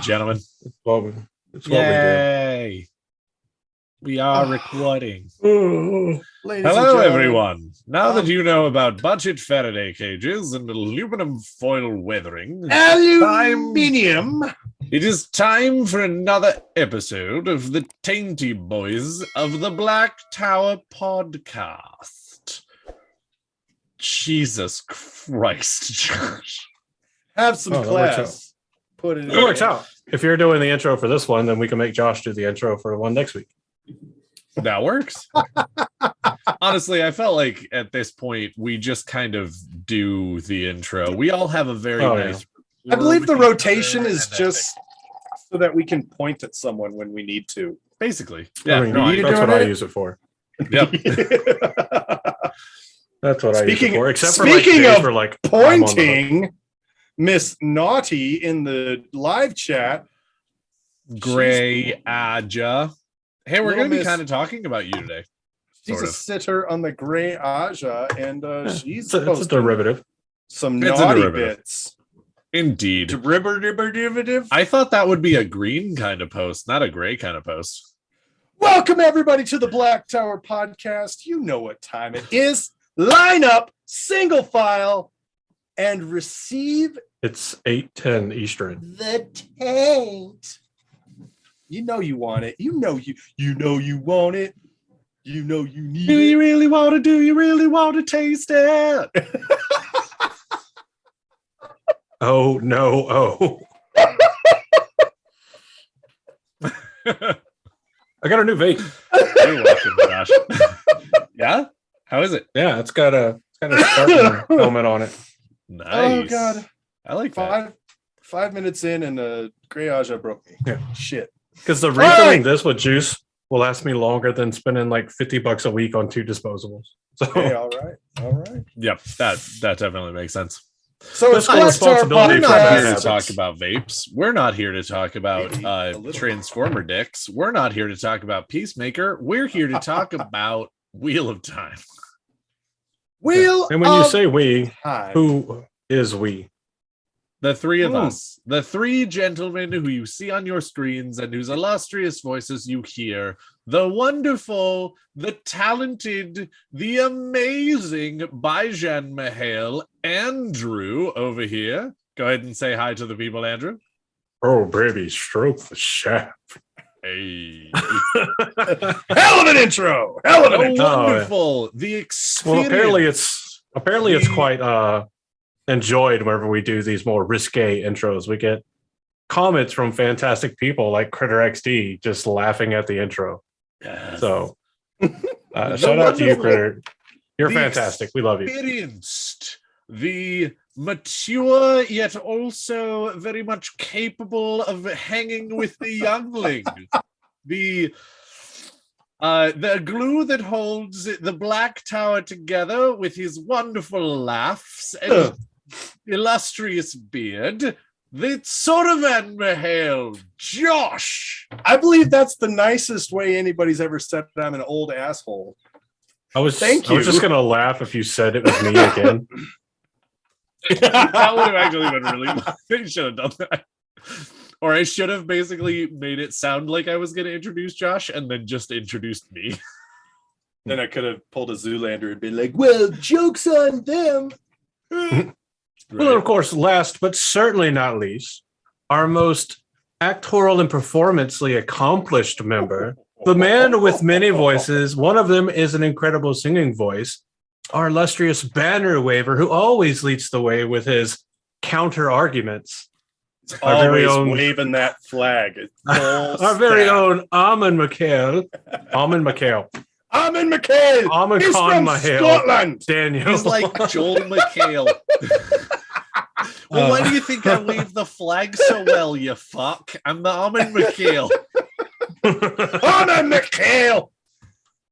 gentlemen. It's what we do. Yay! We are recording. Ladies Hello, everyone. Now that you know about budget Faraday cages and aluminum foil weathering, it is time for another episode of the Tainty Boys of the Black Tower podcast. Jesus Christ, Josh. Have some class. Put it. It works out. If you're doing the intro for this one, then we can make Josh do the intro for one next week. That works. Honestly, I felt like at this point we just kind of do the intro. We all have a very nice. I believe the rotation is just so that we can point at someone when we need to. Basically, yeah. That's what I use it for. Yep. That's what I use it for. Except for speaking like, of for like pointing, Miss Naughty in the live chat, Gray Aja. Hey, we're going to be Miss- kind of talking about you today. she's Sort a of. sitter on the Gray Aja, and she's it's a derivative. some It's a naughty derivative. bits. Indeed. Derivative. I thought that would be a green kind of post, not a gray kind of post. Welcome everybody to the Black Tower podcast. You know what time it is. Line up, single file, and receive It's 8:10 Eastern. the taint. You know you want it. You know you want it. You know you need Do it. you really want to? Do you really want to taste it? Oh no! Oh, I got a new vape. You're welcome, Josh. Yeah? How is it? Yeah, it's got a Spartan helmet on it. Nice. Oh god. I like that. 5 minutes in and Gray Aja broke me. Yeah. Shit. Because the refilling this with juice will last me longer than spending like $50 a week on 2 disposables. So Hey, all right. Yep, that definitely makes sense. So it's Fiscal Black Tower responsibility We're for not bad here to habits. talk about vapes. We're not here to talk about Maybe a little. Transformer dicks. We're not here to talk about Peacemaker. We're here to talk about Wheel of Time. Wheel and when you of say we, Time. who is we? The three of us, the three gentlemen who you see on your screens and whose illustrious voices you hear, the wonderful, the talented, the amazing Bijan Mahal, Andrew over here. Go ahead and say hi to the people, Andrew. Oh, baby, stroke the shaft. Hey. Hell of an intro. Hell of an Oh, intro. wonderful. The experience. Well, apparently it's quite enjoyed whenever we do these more risque intros. We get comments from fantastic people like Critter XD just laughing at the intro. Yes. So shout out to you, Critter. You're fantastic. We love you. Experienced, the mature yet also very much capable of hanging with the youngling, the glue that holds the Black Tower together with his wonderful laughs and illustrious beard, the Sorovan Mahal, Josh. I believe that's the nicest way anybody's ever said I'm an old asshole. I was Thank just you. gonna laugh if you said it was me again. That would have actually been really I should have done that. Or I should have basically made it sound like I was going to introduce Josh and then just introduced me. Then I could have pulled a Zoolander and been like, well, joke's on them. Well, and of course, last but certainly not least, our most actoral and performancely accomplished member, the man with many voices. One of them is an incredible singing voice. Our illustrious banner waver, who always leads the way with his counter arguments. Our very Always own- waving that flag. Our very own Amon McHale. Amin McHale. Amon He's Khan from Mahale. Scotland. Daniel. He's like Joel McHale. Well, why do you think I wave the flag so well, you fuck? I'm the Almond McHale. Amin McHale.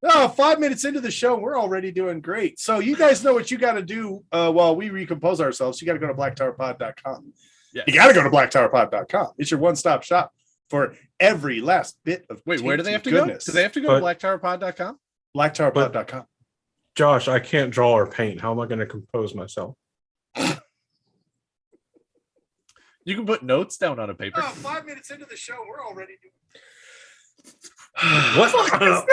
Oh, 5 minutes into the show, we're already doing great. So you guys know what you got to do while we recompose ourselves. You got to go to blacktowerpod.com. Yes. You got to go to blacktowerpod.com. It's your one-stop shop for every last bit of Wait, where do they have to goodness. go? Do they have to go to blacktowerpod.com? blacktowerpod.com. Josh, I can't draw or paint. How am I going to compose myself? You can put notes down on a paper. 5 minutes into the show, we're already doing. What?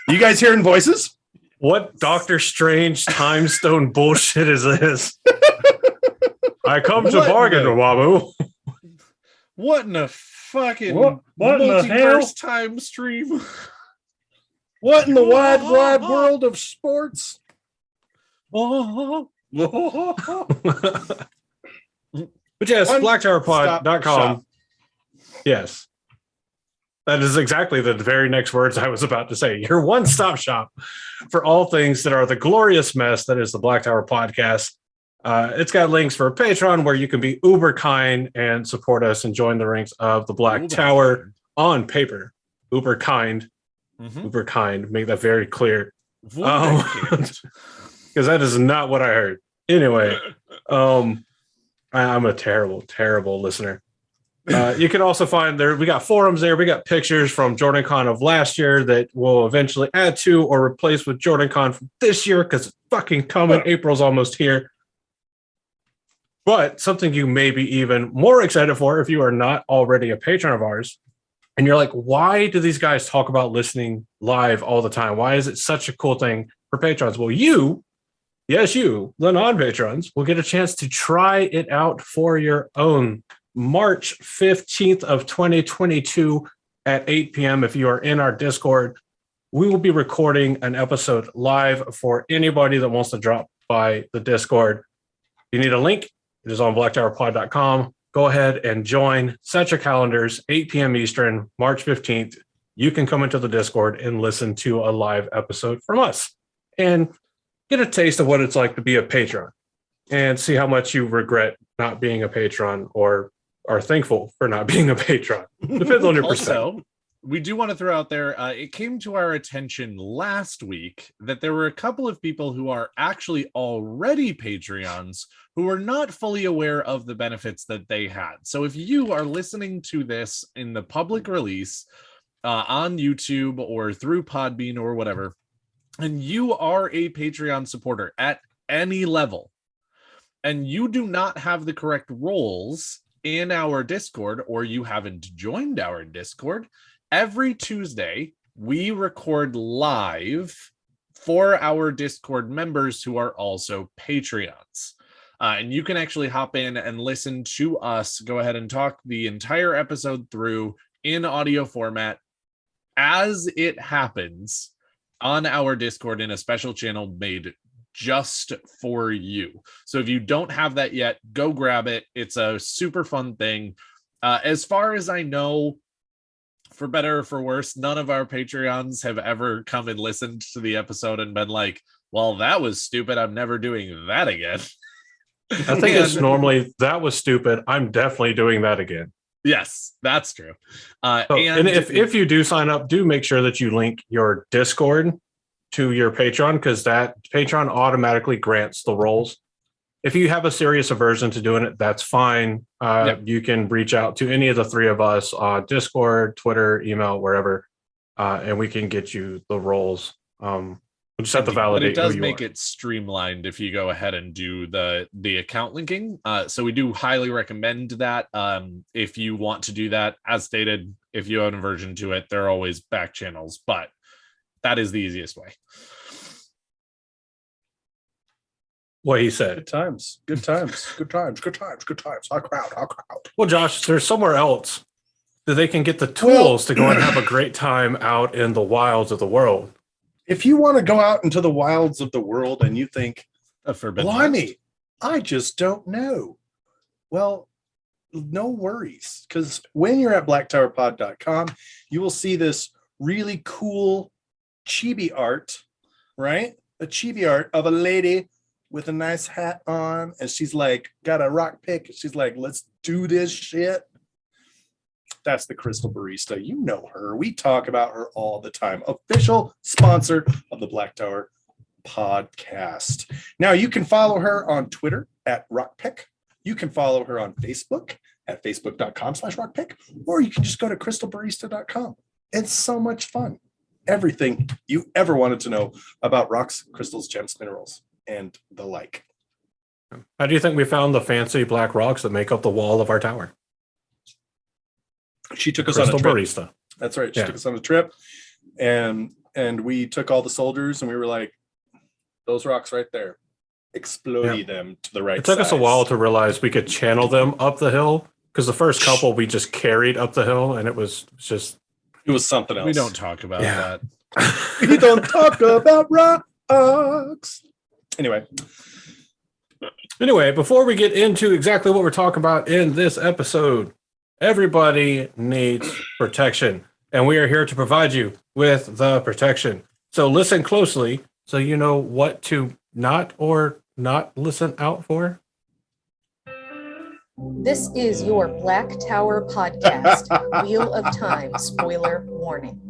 You guys hearing voices? What Doctor Strange time stone bullshit is this? I come to What bargain, the- Wabu. What in a fucking What in the hell? multiverse time stream? What in the wide world of sports? Oh, But yes, One blacktowerpod.com. stop. Yes. That is exactly the very next words I was about to say. Your one-stop shop for all things that are the glorious mess that is the Black Tower Podcast. It's got links for Patreon where you can be uber kind and support us and join the ranks of the Black Tower on paper. Uber kind. Uber kind. Make that very clear. Because that is not what I heard. Anyway, I'm a terrible, terrible listener. You can also find there, we got forums there. We got pictures from JordanCon of last year that we'll eventually add to or replace with JordanCon from this year because it's fucking coming. April's almost here. But something you may be even more excited for if you are not already a patron of ours. And you're like, why do these guys talk about listening live all the time? Why is it such a cool thing for patrons? Well, you, the non-patrons, will get a chance to try it out for your own. March 15th of 2022 at 8 p.m. If you are in our Discord, we will be recording an episode live for anybody that wants to drop by the Discord. You need a link. It is on blacktowerpod.com. Go ahead and join. Set your calendars, 8 p.m. Eastern, March 15th. You can come into the Discord and listen to a live episode from us and get a taste of what it's like to be a patron and see how much you regret not being a patron or are thankful for not being a patron. Depends on your perspective. Also, we do want to throw out there, it came to our attention last week that there were a couple of people who are actually already Patreons who are not fully aware of the benefits that they had. So if you are listening to this in the public release on YouTube or through Podbean or whatever, and you are a Patreon supporter at any level, and you do not have the correct roles in our Discord, or you haven't joined our Discord, every Tuesday we record live for our Discord members who are also Patreons. And you can actually hop in and listen to us go ahead and talk the entire episode through in audio format as it happens on our Discord in a special channel made just for you. So if you don't have that yet, go grab it. It's a super fun thing. As far as I know, for better or for worse, none of our Patreons have ever come and listened to the episode and been like, well, that was stupid, I'm never doing that again. I think it's normally, that was stupid, I'm definitely doing that again. Yes, that's true. And if you do sign up, do make sure that you link your Discord to your Patreon, because that Patreon automatically grants the roles. If you have a serious aversion to doing it, that's fine. You can reach out to any of the three of us on Discord, Twitter, email, wherever, and we can get you the roles. We just have to validate. But it does make it streamlined if you go ahead and do the account linking. So we do highly recommend that. If you want to do that, as stated, if you have an aversion to it, there are always back channels, but that is the easiest way. What he said. Good times. Good times. Good times. Good times. Good times. Our crowd. Our crowd. Well, Josh, there's somewhere else that they can get the tools to go and have a great time out in the wilds of the world. If you want to go out into the wilds of the world and you think, Blimey, West, I just don't know. Well, no worries. Because when you're at blacktowerpod.com, you will see this really cool chibi art, right? A chibi art of a lady with a nice hat on, and she's like got a rock pick. She's like, let's do this shit. That's the Crystal Barista. You know her. We talk about her all the time. Official sponsor of the Black Tower podcast. Now you can follow her on Twitter at rockpick. You can follow her on Facebook at facebook.com/rockpick, or you can just go to crystalbarista.com. It's so much fun. Everything you ever wanted to know about rocks, crystals, gems, minerals, and the like. How do you think we found the fancy black rocks that make up the wall of our tower? She took us on a Crystal trip. barista. That's right. She took us on a trip, and we took all the soldiers, and we were like, those rocks right there, explode them to the right. It took us a while to realize we could channel them up the hill, because the first couple we just carried up the hill, and it was something else. We don't talk about that. We don't talk about rocks. Anyway, before we get into exactly what we're talking about in this episode, everybody needs protection, and we are here to provide you with the protection. So listen closely so you know what to not listen out for. This is your Black Tower podcast, Wheel of Time spoiler warning.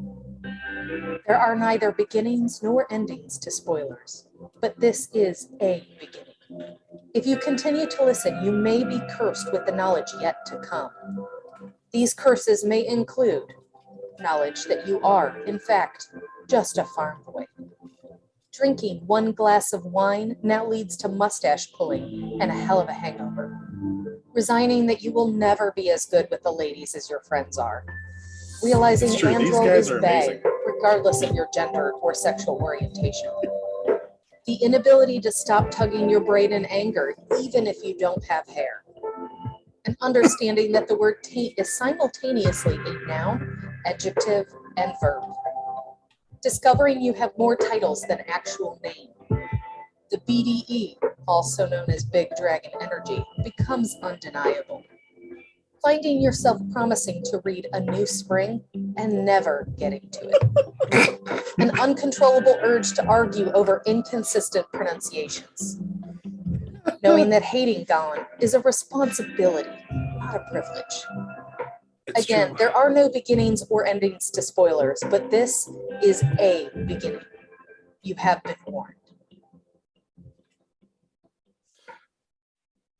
There are neither beginnings nor endings to spoilers, but this is a beginning. If you continue to listen, you may be cursed with the knowledge yet to come. These curses may include knowledge that you are, in fact, just a farm boy. Drinking one glass of wine now leads to mustache pulling and a hell of a hangover. Resigning that you will never be as good with the ladies as your friends are. Realizing Andro is bae, regardless of your gender or sexual orientation. The inability to stop tugging your braid in anger, even if you don't have hair. And understanding that the word taint is simultaneously a noun, adjective, and verb. Discovering you have more titles than actual name. The BDE, also known as Big Dragon Energy, becomes undeniable. Finding yourself promising to read A New Spring and never getting to it. An uncontrollable urge to argue over inconsistent pronunciations. Knowing that hating Gone is a responsibility, not a privilege. Again, there are no beginnings or endings to spoilers, but this is a beginning. You have been warned.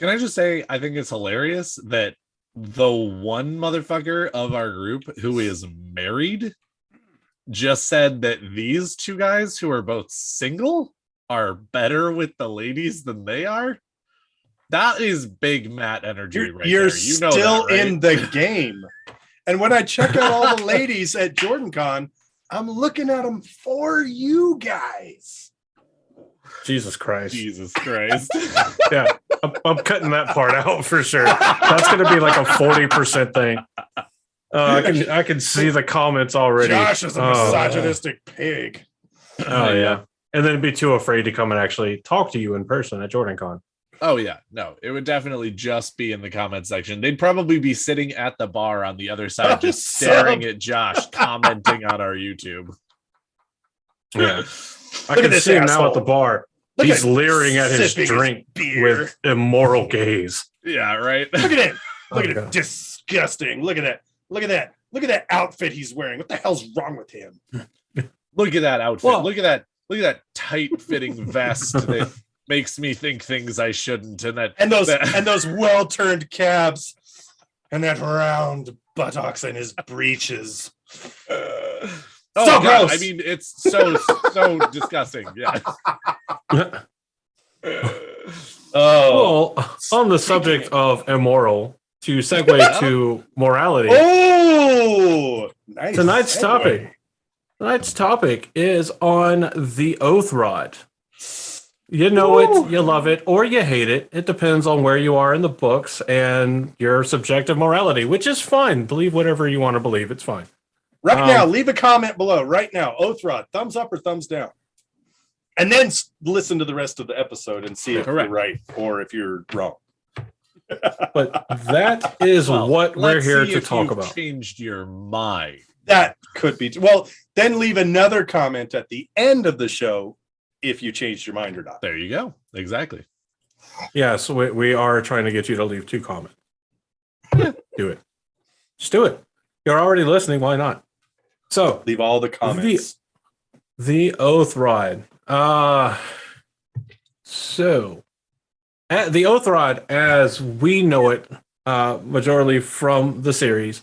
Can I just say, I think it's hilarious that the one motherfucker of our group who is married just said that these two guys who are both single are better with the ladies than they are. That is big Matt energy right there. You're You know still that, right? in the game. And when I check out all the ladies at JordanCon, I'm looking at them for you guys. Jesus Christ. Yeah. I'm cutting that part out for sure. That's going to be like a 40% thing. I can see the comments already. Josh is a misogynistic pig. Oh, yeah. And then be too afraid to come and actually talk to you in person at JordanCon. Oh, yeah. No, it would definitely just be in the comment section. They'd probably be sitting at the bar on the other side, just staring at Josh, commenting on our YouTube. Yeah. I can see him now at the bar. He's leering at his drink with immoral gaze. Yeah, right. Look at it. Look at it. Disgusting. Look at that. Look at that. Look at that outfit he's wearing. What the hell's wrong with him? Look at that outfit. Well, look at that tight-fitting vest that makes me think things I shouldn't. And those well-turned calves and that round buttocks in his breeches. Oh, so God. gross. I mean, it's so disgusting. Yeah. Well, on the subject of immoral, to segue to morality. Oh, nice. Tonight's topic is on the oath rod. You know it, you love it, or you hate it. It depends on where you are in the books and your subjective morality, which is fine. Believe whatever you want to believe. It's fine. Right now, leave a comment below. Right now, oath rod, thumbs up or thumbs down. And then listen to the rest of the episode and see if you're right or if you're wrong. But that is what we're here to talk about. Changed your mind. That could be. Well, then leave another comment at the end of the show if you changed your mind or not. There you go. Exactly. Yeah, so we are trying to get you to leave 2 comments. Do it. Just do it. You're already listening. Why not? So leave all the comments. The oath rod. So the oath rod, as we know it, majorly from the series,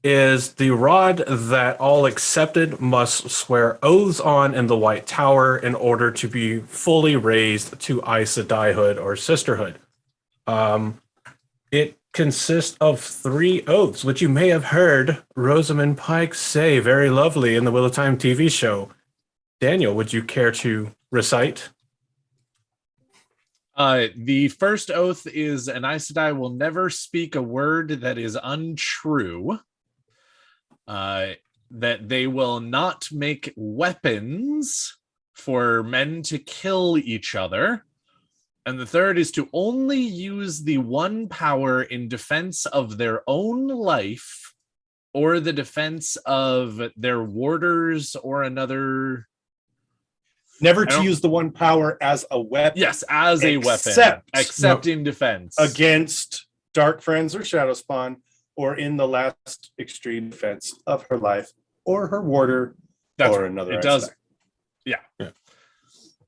is the rod that all accepted must swear oaths on in the White Tower in order to be fully raised to Aes Sedaihood or sisterhood. It consists of 3 oaths, which you may have heard Rosamund Pike say very lovely in the Wheel of Time TV show. Daniel, would you care to recite? The first oath is an Aes Sedai will never speak a word that is untrue. That they will not make weapons for men to kill each other. And the third is to only use the one power in defense of their own life or the defense of their warders or another. Never to use the one power as a weapon. Yes, as a weapon. Except in defense. Against dark friends or shadow spawn, or in the last extreme defense of her life or her warder. That's or right. another. It does. Yeah.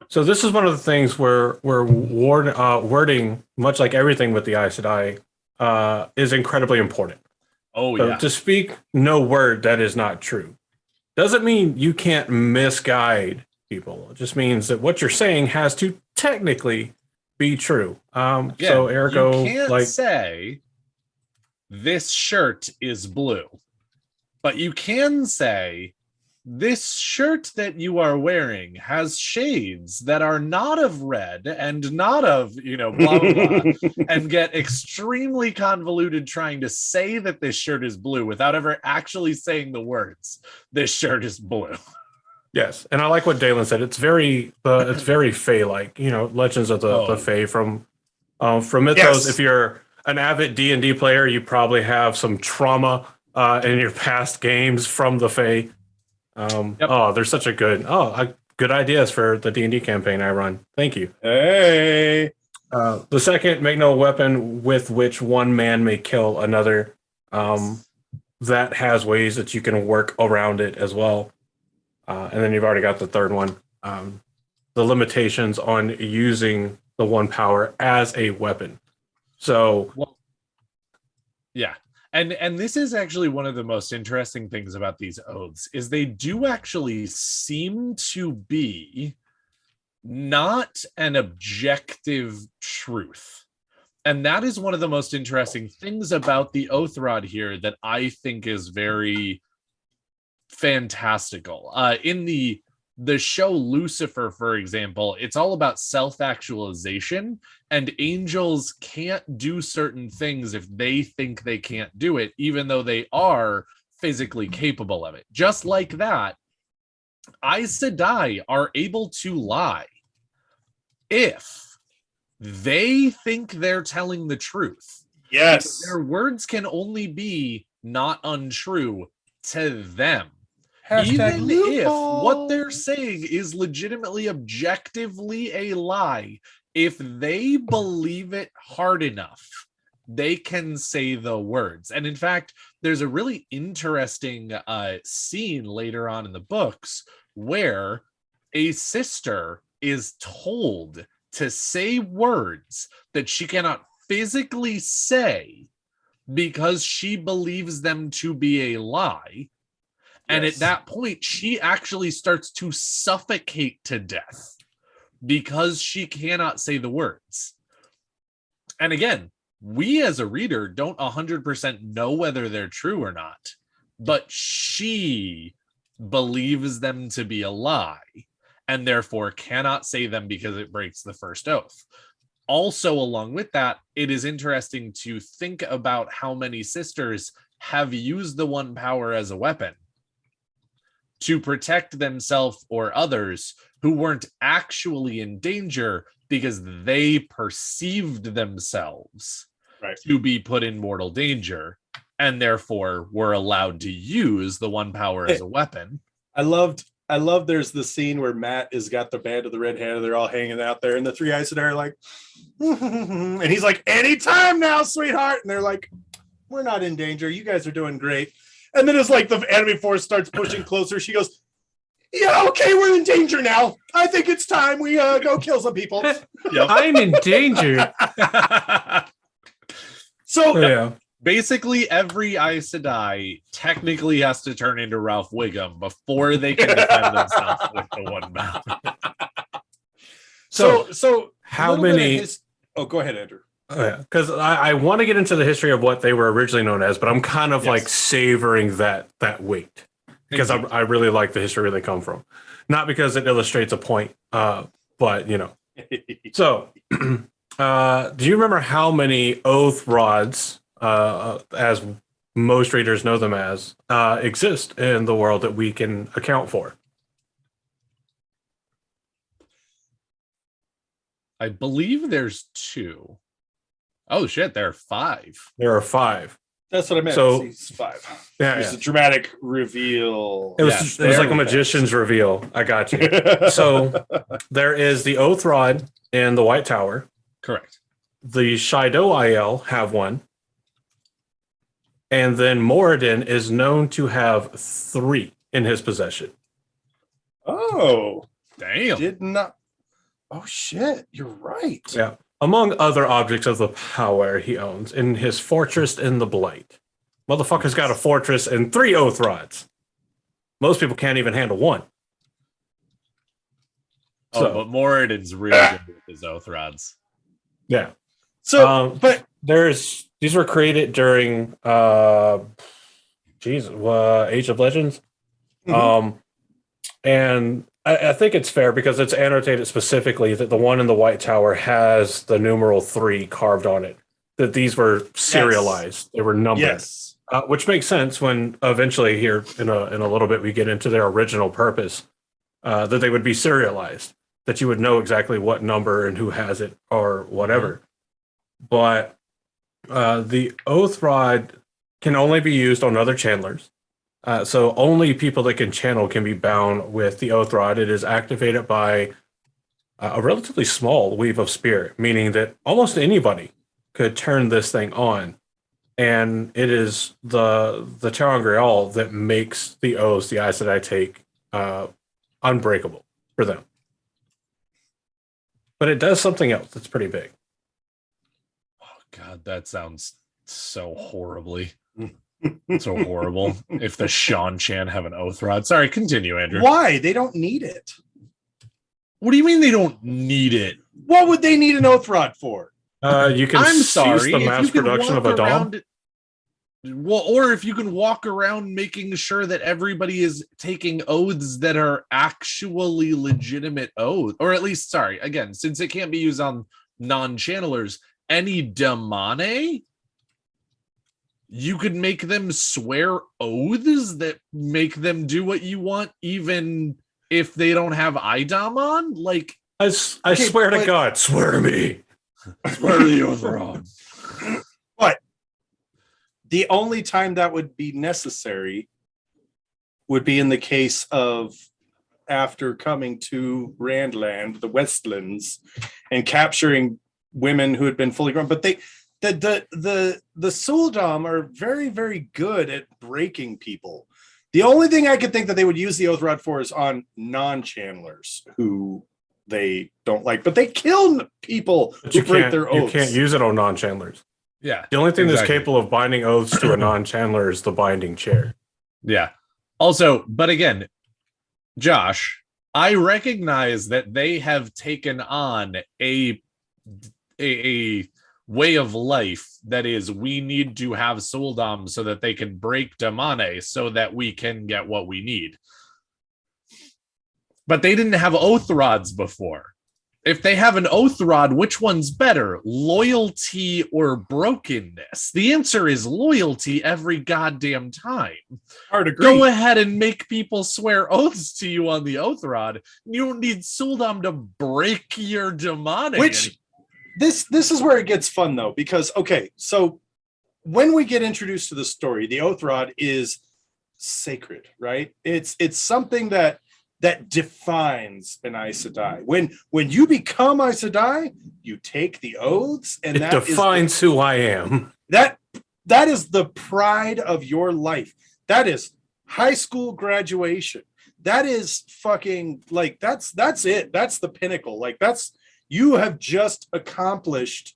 So this is one of the things where wording, much like everything with the Aes Sedai, is incredibly important. Oh, so yeah. To speak no word that is not true doesn't mean you can't misguide people. It just means that what you're saying has to technically be true. So ergo, you can't say this shirt is blue, but you can say this shirt that you are wearing has shades that are not of red and not of, blah, blah, blah, and get extremely convoluted trying to say that this shirt is blue without ever actually saying the words, this shirt is blue. Yes, and I like what Dalen said. It's very Fae-like, Legends of the Fae from Mythos. Yes. If you're an avid D&D player, you probably have some trauma in your past games from the Fae. Oh, there's such a good ideas for the D&D campaign I run. Thank you. Hey. The second, make no weapon with which one man may kill another. That has ways that you can work around it as well. And then you've already got the third one. The limitations on using the one power as a weapon. So, yeah. And this is actually one of the most interesting things about these oaths is they do actually seem to be not an objective truth. And that is one of the most interesting things about the oath rod here that I think is very fantastical. In the show Lucifer, for example, it's all about self-actualization, and angels can't do certain things if they think they can't do it, even though they are physically capable of it. Just like that, Aes Sedai are able to lie if they think they're telling the truth. Yes. Their words can only be not untrue to them. Hashtag Even if what they're saying is legitimately objectively a lie, if they believe it hard enough, they can say the words. And in fact, there's a really interesting scene later on in the books where a sister is told to say words that she cannot physically say because she believes them to be a lie. And at that point, she actually starts to suffocate to death because she cannot say the words. And again, we as a reader don't 100% know whether they're true or not, but she believes them to be a lie and therefore cannot say them because it breaks the first oath. Also, along with that, it is interesting to think about how many sisters have used the one power as a weapon to protect themselves or others who weren't actually in danger because they perceived themselves to be put in mortal danger and therefore were allowed to use the one power as a weapon. I loved there's the scene where Matt has got the band of the red hair, they're all hanging out there, and the 3 Aes Sedai are like, and he's like, anytime now, sweetheart. And they're like, we're not in danger. You guys are doing great. And then it's like the enemy force starts pushing closer. She goes, yeah, okay, we're in danger now. I think it's time we go kill some people. I'm in danger. So Basically, every Aes Sedai technically has to turn into Ralph Wiggum before they can defend themselves with the one mouth. So how many? Oh, go ahead, Andrew. Because I want to get into the history of what they were originally known as, but I'm kind of like savoring that wait because I really like the history where they come from, not because it illustrates a point, but you know. So, do you remember how many oath rods, as most readers know them as, exist in the world that we can account for? I believe there's 2. Oh shit, there are 5. There are 5. That's what I meant. So, It's 5. Yeah, There's a dramatic reveal. It was Yes, it was like a very magician's reveal. I got you. So there is the Oath Rod in the White Tower. Correct. The Shido IL have one. And then Moradin is known to have 3 in his possession. Oh, Damn. did not. Oh shit, you're right. Yeah. Among other objects of the power he owns in his fortress in the Blight. Motherfucker's got a fortress and 3 Oath Rods. Most people can't even handle 1. Oh, but Moradin's really good with his Oath Rods. Yeah. So, but these were created during Age of Legends. Mhm. And I think it's fair because it's annotated specifically that the one in the White Tower has the numeral 3 carved on it. That these were serialized. They were numbered. yes, Which makes sense when eventually here in a little bit we get into their original purpose, that they would be serialized, that you would know exactly what number and who has it or whatever. But the Oath Rod can only be used on other channelers. So only people that can channel can be bound with the Oath Rod. It is activated by a relatively small weave of spirit, meaning that almost anybody could turn this thing on. And it is the Terran Grail that makes the oaths, the Aes Sedai take, unbreakable for them. But it does something else that's pretty big. Oh god, that sounds so horribly. So horrible. If the Shan Chan have an Oath Rod. Sorry, continue, Andrew. why? They don't need it. What do you mean they don't need it? What would they need an Oath Rod for? You can I'm cease sorry. the if mass you can production of walk a dom. around- Well, or if you can walk around making sure that everybody is taking oaths that are actually legitimate oaths, or at least, sorry, again, since it can't be used on non-channelers, any demone, you could make them swear oaths that make them do what you want, even if they don't have IDOM on. Like, I swear to God, swear to me. swear to the Oath Rod. But the only time that would be necessary would be in the case of after coming to Randland, the Westlands, and capturing women who had been fully grown. But the Suldam are very, very good at breaking people. The only thing I could think that they would use the Oath Rod for is on non-channelers who they don't like, but they kill people But who you break their oaths. You can't use it on non-channelers. Yeah. The only thing that's Exactly. capable of binding oaths to a non-channeler is the binding chair. Yeah. Also, but again, Josh, I recognize that they have taken on a way of life that is, we need to have Suldam so that they can break Damane so that we can get what we need. But they didn't have Oath Rods before. If they have an Oath Rod, which one's better, loyalty or brokenness? The answer is loyalty every goddamn time. Hard agree. Go ahead and make people swear oaths to you on the Oath Rod. You don't need Suldam to break your demonic. Which this is where it gets fun though, because okay, so when we get introduced to the story, the Oath Rod is sacred, right? It's something that defines an Aes Sedai. When you become Aes Sedai, you take the oaths, and It defines who I am. that is the pride of your life. That is high school graduation. That is fucking like that's it. That's the pinnacle. Like you have just accomplished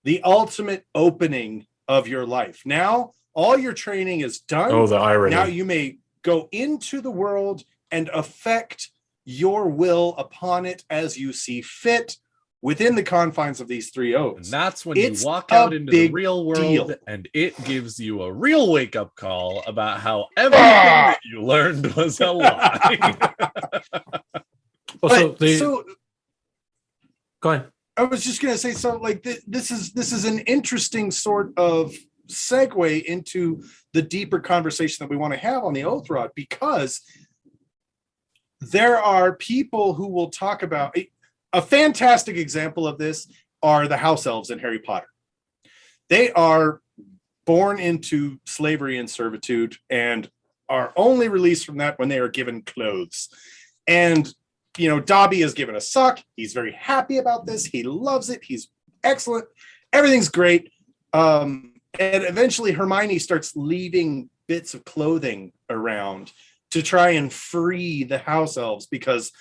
the ultimate opening of your life. Now, all your training is done. Oh, the irony. Now you may go into the world and affect your will upon it as you see fit within the confines of these three And oaths. that's when It's you walk a out into the big real world deal. and it gives you a real wake-up call about how everything that you learned was a lie. Well, But, so go ahead. I was just going to say, so like this is an interesting sort of segue into the deeper conversation that we want to have on the Oath Rod, because there are people who will talk about a fantastic example of this are the house elves in Harry Potter. They are born into slavery and servitude and are only released from that when they are given clothes. And you know, Dobby is given a sock. He's very happy about this. He loves it. He's excellent. Everything's great. And eventually Hermione starts leaving bits of clothing around to try and free the house elves, because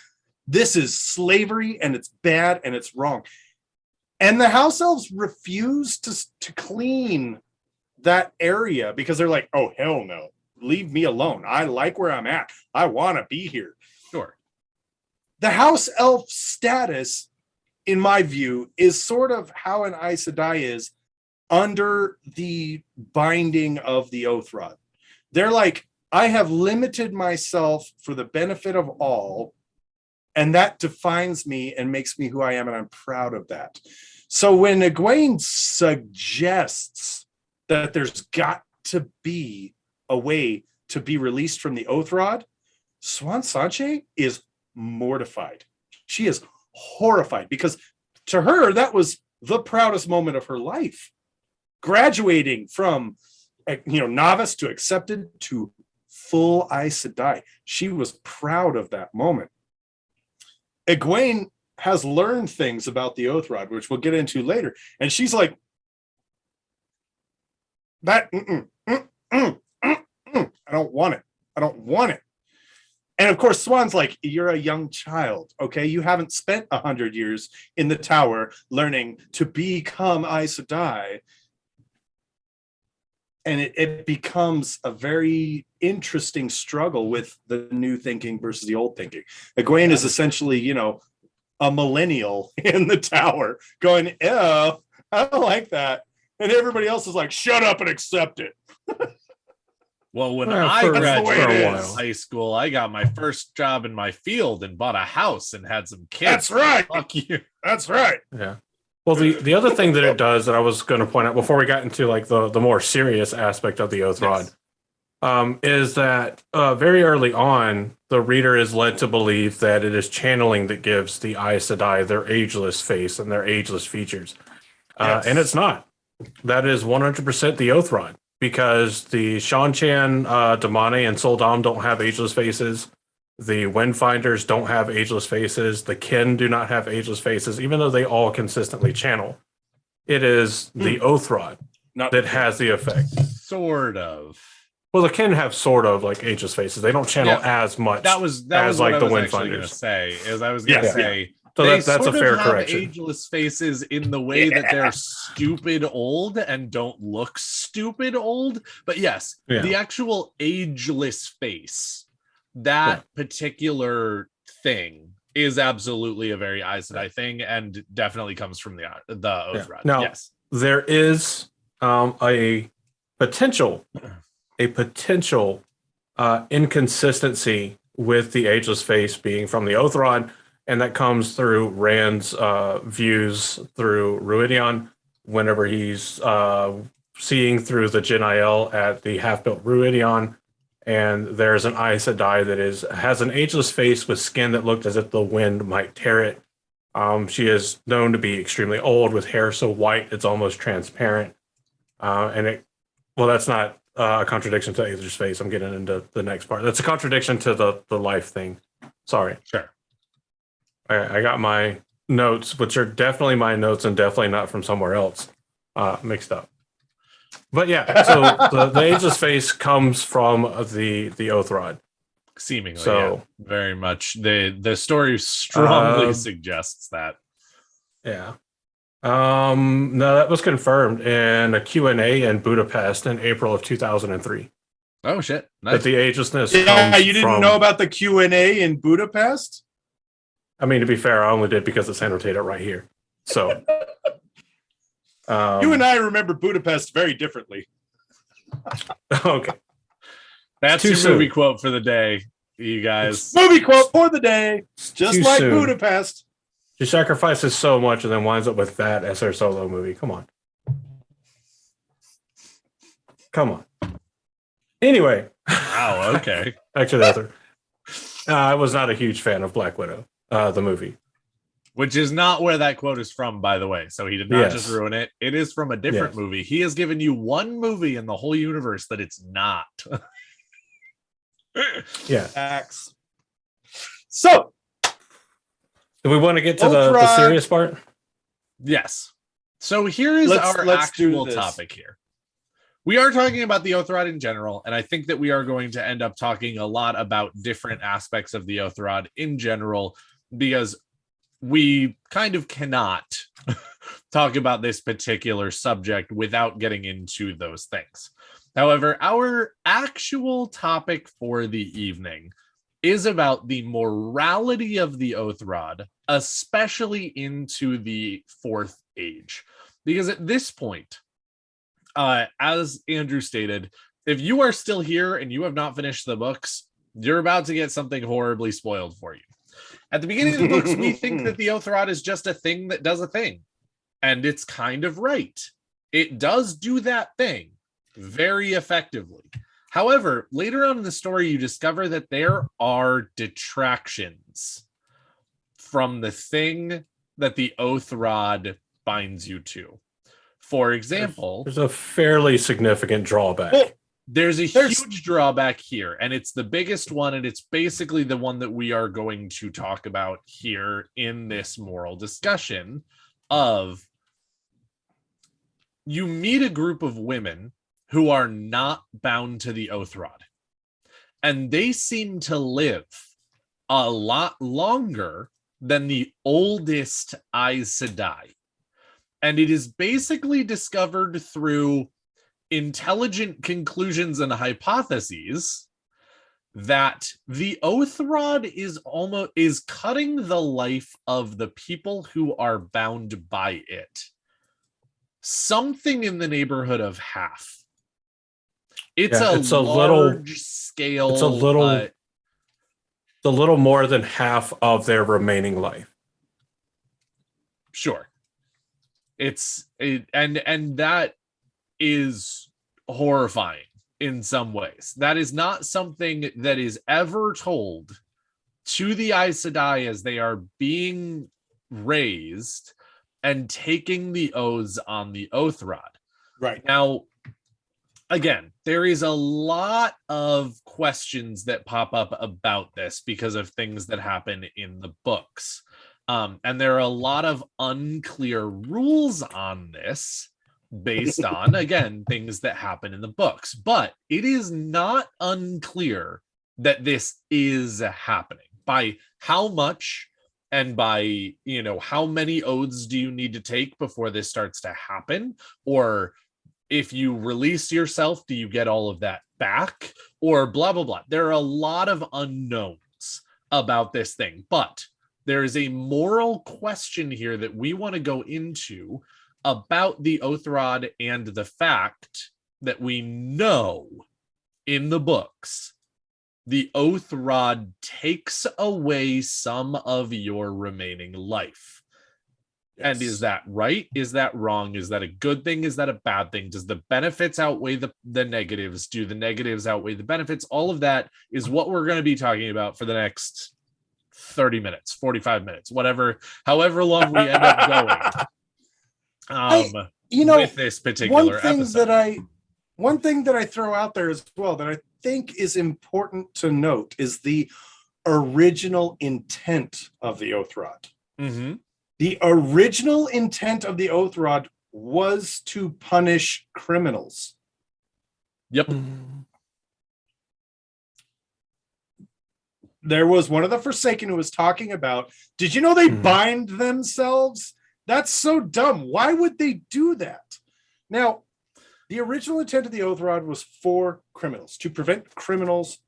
this is slavery and it's bad and it's wrong. And the house elves refuse to clean that area because they're like, oh, hell no. Leave me alone. I like where I'm at. I want to be here. Sure. The house elf status, in my view, is sort of how an Aes Sedai is under the binding of the Oath Rod. They're like, I have limited myself for the benefit of all, and that defines me and makes me who I am, and I'm proud of that. So when Egwene suggests that there's got to be a way to be released from the Oath Rod, Swan Sanche is mortified. She is horrified, because to her that was the proudest moment of her life, graduating from novice to accepted to full Aes Sedai. She was proud of that moment. Egwene has learned things about the Oath Rod, which we'll get into later, and she's like, that I don't want it. I don't want it. And of course, Swan's like, you're a young child, okay? You haven't spent 100 years in the tower learning to become Aes Sedai. And it becomes a very interesting struggle with the new thinking versus the old thinking. Egwene is essentially, a millennial in the tower going, oh, I don't like that. And everybody else is like, shut up and accept it. Well, when Well, I for- graduated for a from while. high school, I got my first job in my field and bought a house and had some kids. That's right. Fuck you. That's right. Yeah. Well, the other thing that it does that I was going to point out before we got into like the more serious aspect of the Oath Rod, is that very early on, the reader is led to believe that it is channeling that gives the Aes Sedai their ageless face and their ageless features. Yes. And it's not. That is 100% the Oath Rod, because the Shan-Chan, Damane, and Soldam don't have ageless faces. The Windfinders don't have ageless faces. The Kin do not have ageless faces, even though they all consistently channel. It is the Oath Rod that has the effect. Sort of. Well, the Kin have sort of like ageless faces. They don't channel as much. That was as what like I the was actually going to Windfinders. say. Is I was going to Yeah. say So they that's a sort of fair have correction. ageless faces in the way that they're stupid old and don't look stupid old. But yes, the actual ageless face, that particular thing, is absolutely a very Aes Sedai thing, and definitely comes from the Oath Rod. Now, yes, there is a potential inconsistency with the ageless face being from the Oath Rod, and that comes through Rand's views through Ruidion whenever he's seeing through the Jin-Il at the half-built Ruidion, and there's an Aes Sedai that has an ageless face with skin that looked as if the wind might tear it. She is known to be extremely old, with hair so white it's almost transparent. That's not a contradiction to Aether's face. I'm getting into the next part. That's a contradiction to the life thing. Sorry. sure. I got my notes, which are definitely my notes and definitely not from somewhere else, mixed up. But yeah, so the ageless face comes from the Oath Rod. Seemingly, So- very much. The story strongly suggests that. Yeah. No, that was confirmed in a Q&A in Budapest in April of 2003. Oh shit! That Nice. the agelessness Yeah, comes you didn't from, know about the Q&A in Budapest? I mean, to be fair, I only did because it's annotated right here. So, You and I remember Budapest very differently. okay. That's too your soon. movie quote for the day, you guys. Movie quote for the day. Just too like soon. Budapest. She sacrifices so much and then winds up with that as her solo movie. Come on. Come on. Anyway. Wow. Okay. Actually, that's her. I was not a huge fan of Black Widow, the movie. Which is not where that quote is from, by the way. So he did not Yes. just ruin it. It is from a different Yes. movie. He has given you one movie in the whole universe that it's not. Yeah. Facts. So, Do we want to get to the Ultron. serious part? Yes. So here is Let's our do actual this. topic here. We are talking about the Oath Rod in general, and I think that we are going to end up talking a lot about different aspects of the Oath Rod in general, because we kind of cannot talk about this particular subject without getting into those things. However, our actual topic for the evening is about the morality of the Oath Rod, especially into the Fourth Age. Because at this point, as Andrew stated, if you are still here and you have not finished the books, you're about to get something horribly spoiled for you. At the beginning of the books, we think that the Oath Rod is just a thing that does a thing. And it's kind of right. It does do that thing very effectively. However, later on in the story, you discover that there are detractions from the thing that the Oath Rod binds you to. For example, There's a fairly significant drawback. Well, there's a huge drawback here, and it's the biggest one, and it's basically the one that we are going to talk about here in this moral discussion of you meet a group of women who are not bound to the Oath Rod, and they seem to live a lot longer than the oldest Aes Sedai. And it is basically discovered through intelligent conclusions and hypotheses that the Oath Rod is cutting the life of the people who are bound by it. Something in the neighborhood of half. It's a large scale. It's a little more than half of their remaining life. Sure. And that is horrifying in some ways. That is not something that is ever told to the Aes Sedai as they are being raised and taking the oaths on the Oath Rod. right. Now, again, there is a lot of questions that pop up about this because of things that happen in the books. And there are a lot of unclear rules on this based on, again, things that happen in the books. But it is not unclear that this is happening. By how much and by, how many oaths do you need to take before this starts to happen? Or if you release yourself, do you get all of that back? Or blah, blah, blah. There are a lot of unknowns about this thing. But there is a moral question here that we want to go into about the Oath Rod and the fact that we know in the books the Oath Rod takes away some of your remaining life. Yes. And is that right? Is that wrong? Is that a good thing? Is that a bad thing? Does the benefits outweigh the negatives? Do the negatives outweigh the benefits? All of that is what we're going to be talking about for the next 30 minutes, 45 minutes, whatever, however long we end up going with this particular episode. One thing that I throw out there as well that I think is important to note is the original intent of the Oath Rod. Mm-hmm. The original intent of the Oath Rod was to punish criminals. Yep. There was one of the Forsaken who was talking about, did you know they bind themselves That's so dumb. Why would they do that? Now, the original intent of the Oath Rod was for criminals, to prevent criminals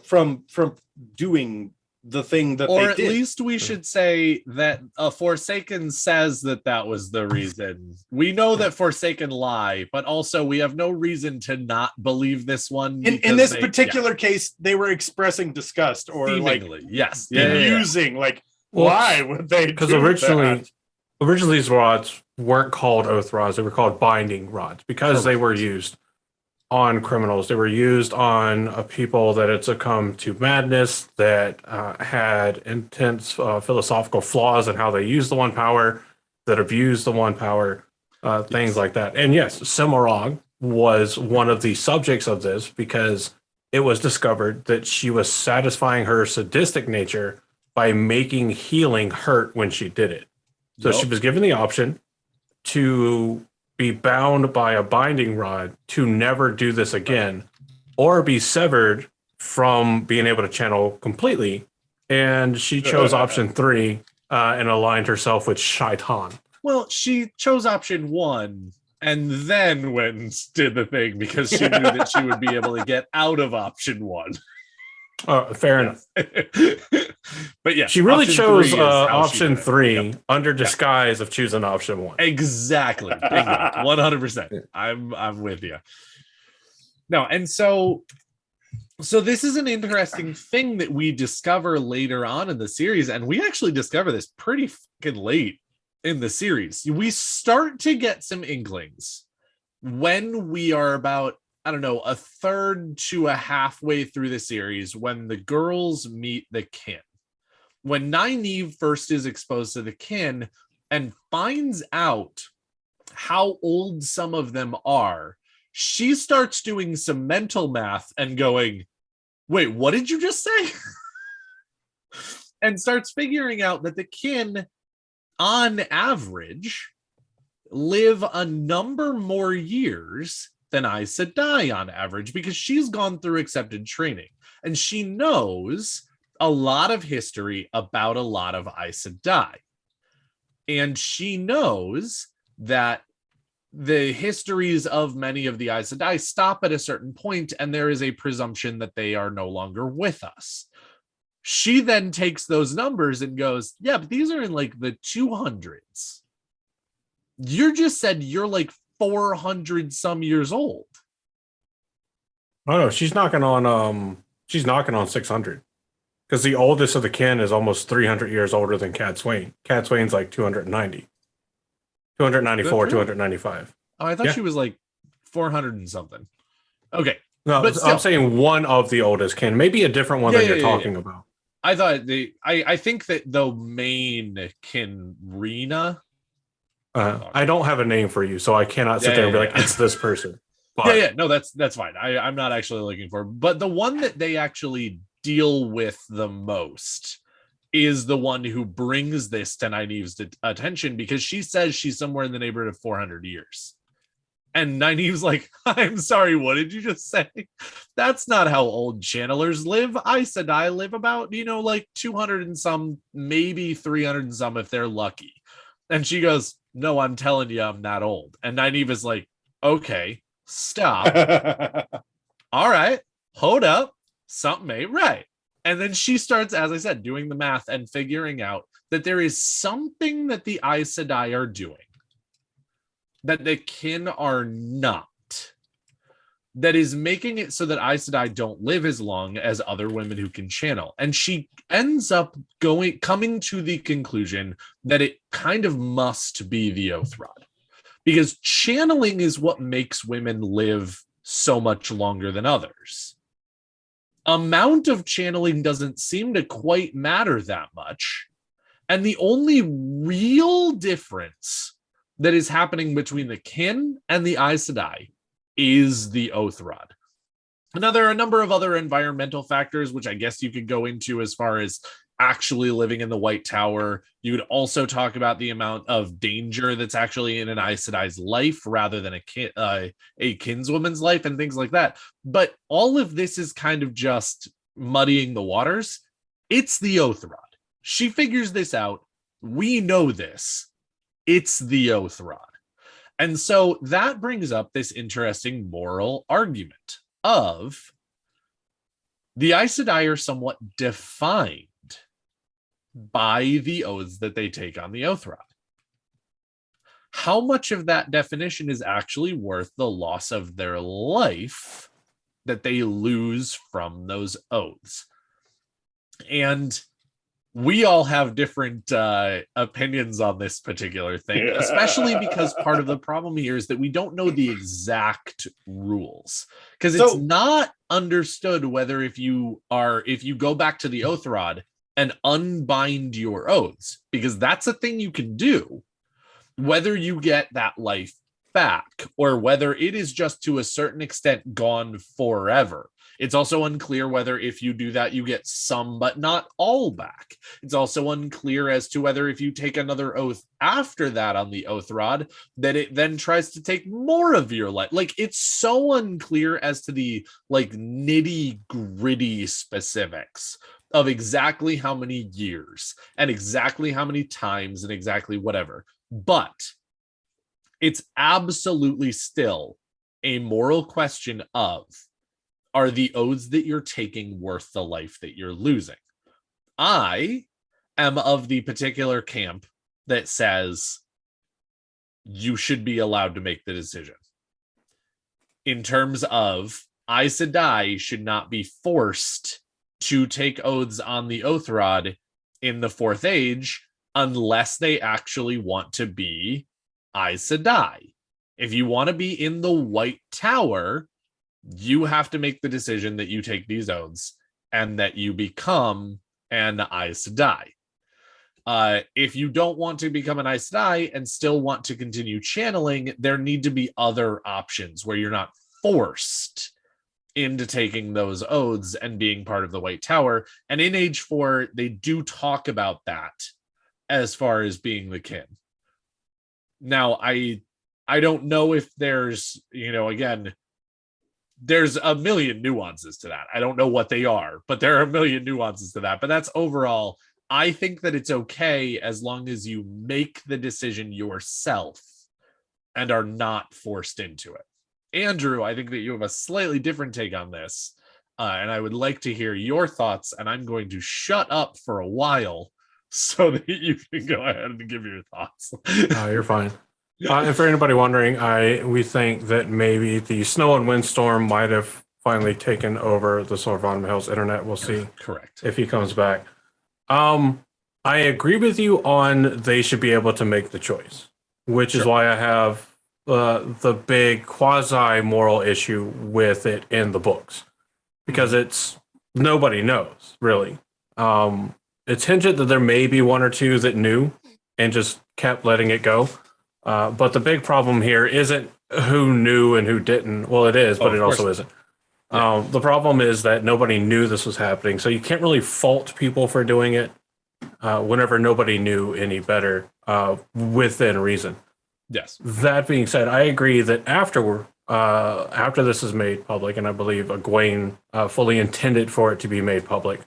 from doing the thing that or they at did. least we should say that Forsaken says that was the reason. We know that Forsaken lie, but also we have no reason to not believe this one. In this particular case, they were expressing disgust or seemingly, like yes, using like why would they? Because originally these rods weren't called Oath rods; they were called binding rods because they were used on criminals. They were used on people that had succumbed to madness, that had intense philosophical flaws in how they use the one power, that abused the one power, things like that. And yes, Cimarron was one of the subjects of this because it was discovered that she was satisfying her sadistic nature by making healing hurt when she did it. So she was given the option to be bound by a binding rod to never do this again, or be severed from being able to channel completely. And she chose option 3 and aligned herself with Shaitan. Well, she chose option 1 and then went and did the thing because she knew that she would be able to get out of option 1. Fair enough. But yeah, she really chose option 3 Yep. under disguise of choosing option 1. Exactly. 100%. I'm with you. No, and so this is an interesting thing that we discover later on in the series, and we actually discover this pretty fucking late in the series. We start to get some inklings when we are about, I don't know, a third to a halfway through the series, when the girls meet the kin. When Nynaeve first is exposed to the kin and finds out how old some of them are, she starts doing some mental math and going, wait, what did you just say? And starts figuring out that the kin, on average, live a number more years than Aes Sedai on average, because she's gone through accepted training and she knows a lot of history about a lot of Aes Sedai. And she knows that the histories of many of the Aes Sedai stop at a certain point, and there is a presumption that they are no longer with us. She then takes those numbers and goes, yeah, but these are in like the 200s. You just said you're like 400 some years old. Oh no, she's knocking on 600. Because the oldest of the kin is almost 300 years older than Cat Swain. Cat Swain's like 290. 294, 295. Oh, I thought she was like 400 and something. Okay. No, but I'm saying one of the oldest kin. Maybe a different one that you're talking about. I thought I think that the main kin, Rena. I don't have a name for you, so I cannot sit there and be like, it's this person. But, no, that's fine. I'm not actually looking for, but the one that they actually deal with the most is the one who brings this to Nynaeve's attention, because she says she's somewhere in the neighborhood of 400 years. And Nynaeve's like, I'm sorry, what did you just say? That's not how old channelers live. Aes Sedai live about, like 200 and some, maybe 300 and some if they're lucky. And she goes, no, I'm telling you, I'm not old. And Nynaeve is like, okay, stop. All right, hold up. Something ain't right. And then she starts, as I said, doing the math and figuring out that there is something that the Aes Sedai are doing that the kin are not, that is making it so that Aes Sedai don't live as long as other women who can channel. And she ends up coming to the conclusion that it kind of must be the Oath Rod, because channeling is what makes women live so much longer than others. Amount of channeling doesn't seem to quite matter that much. And the only real difference that is happening between the kin and the Aes Sedai is the Oath Rod. Now, there are a number of other environmental factors, which I guess you could go into as far as actually living in the White Tower. You could also talk about the amount of danger that's actually in an Aes Sedai's life rather than a kinswoman's life and things like that. But all of this is kind of just muddying the waters. It's the Oath Rod. She figures this out. We know this. It's the oath rod. And so that brings up this interesting moral argument of the Aes Sedai are somewhat defined by the oaths that they take on the oath rod. How much of that definition is actually worth the loss of their life that they lose from those oaths? And we all have different opinions on this particular thing, especially because part of the problem here is that we don't know the exact rules, because it's not understood whether if you go back to the oath rod and unbind your oaths, because that's a thing you can do, whether you get that life back or whether it is just to a certain extent gone forever. It's also unclear whether if you do that, you get some, but not all back. It's also unclear as to whether if you take another oath after that on the oath rod, that it then tries to take more of your life. Like, it's so unclear as to the like nitty gritty specifics of exactly how many years and exactly how many times and exactly whatever. But it's absolutely still a moral question of, are the oaths that you're taking worth the life that you're losing? I am of the particular camp that says you should be allowed to make the decision. In terms of Aes Sedai should not be forced to take oaths on the oath rod in the Fourth Age unless they actually want to be Aes Sedai. If you want to be in the White Tower, you have to make the decision that you take these oaths and that you become an Aes Sedai. If you don't want to become an Aes Sedai and still want to continue channeling, there need to be other options where you're not forced into taking those oaths and being part of the White Tower. And in Age 4, they do talk about that as far as being the kin. Now, I don't know if there's, again, there's a million nuances to that. I don't know what they are, but there are a million nuances to that. But that's overall, I think that it's okay as long as you make the decision yourself and are not forced into it. Andrew, I think that you have a slightly different take on this, and I would like to hear your thoughts, and I'm going to shut up for a while so that you can go ahead and give your thoughts. You're fine. And for anybody wondering, we think that maybe the snow and windstorm might have finally taken over the Sir Von Mahel's internet. We'll see. Correct. If he comes back. I agree with you on they should be able to make the choice, which is why I have the big quasi-moral issue with it in the books. Because it's nobody knows, really. It's hinted that there may be one or two that knew and just kept letting it go. But the big problem here isn't who knew and who didn't. Well, it is, but it also isn't. Yeah. The problem is that nobody knew this was happening. So you can't really fault people for doing it whenever nobody knew any better within reason. Yes. That being said, I agree that after this is made public, and I believe Egwene fully intended for it to be made public,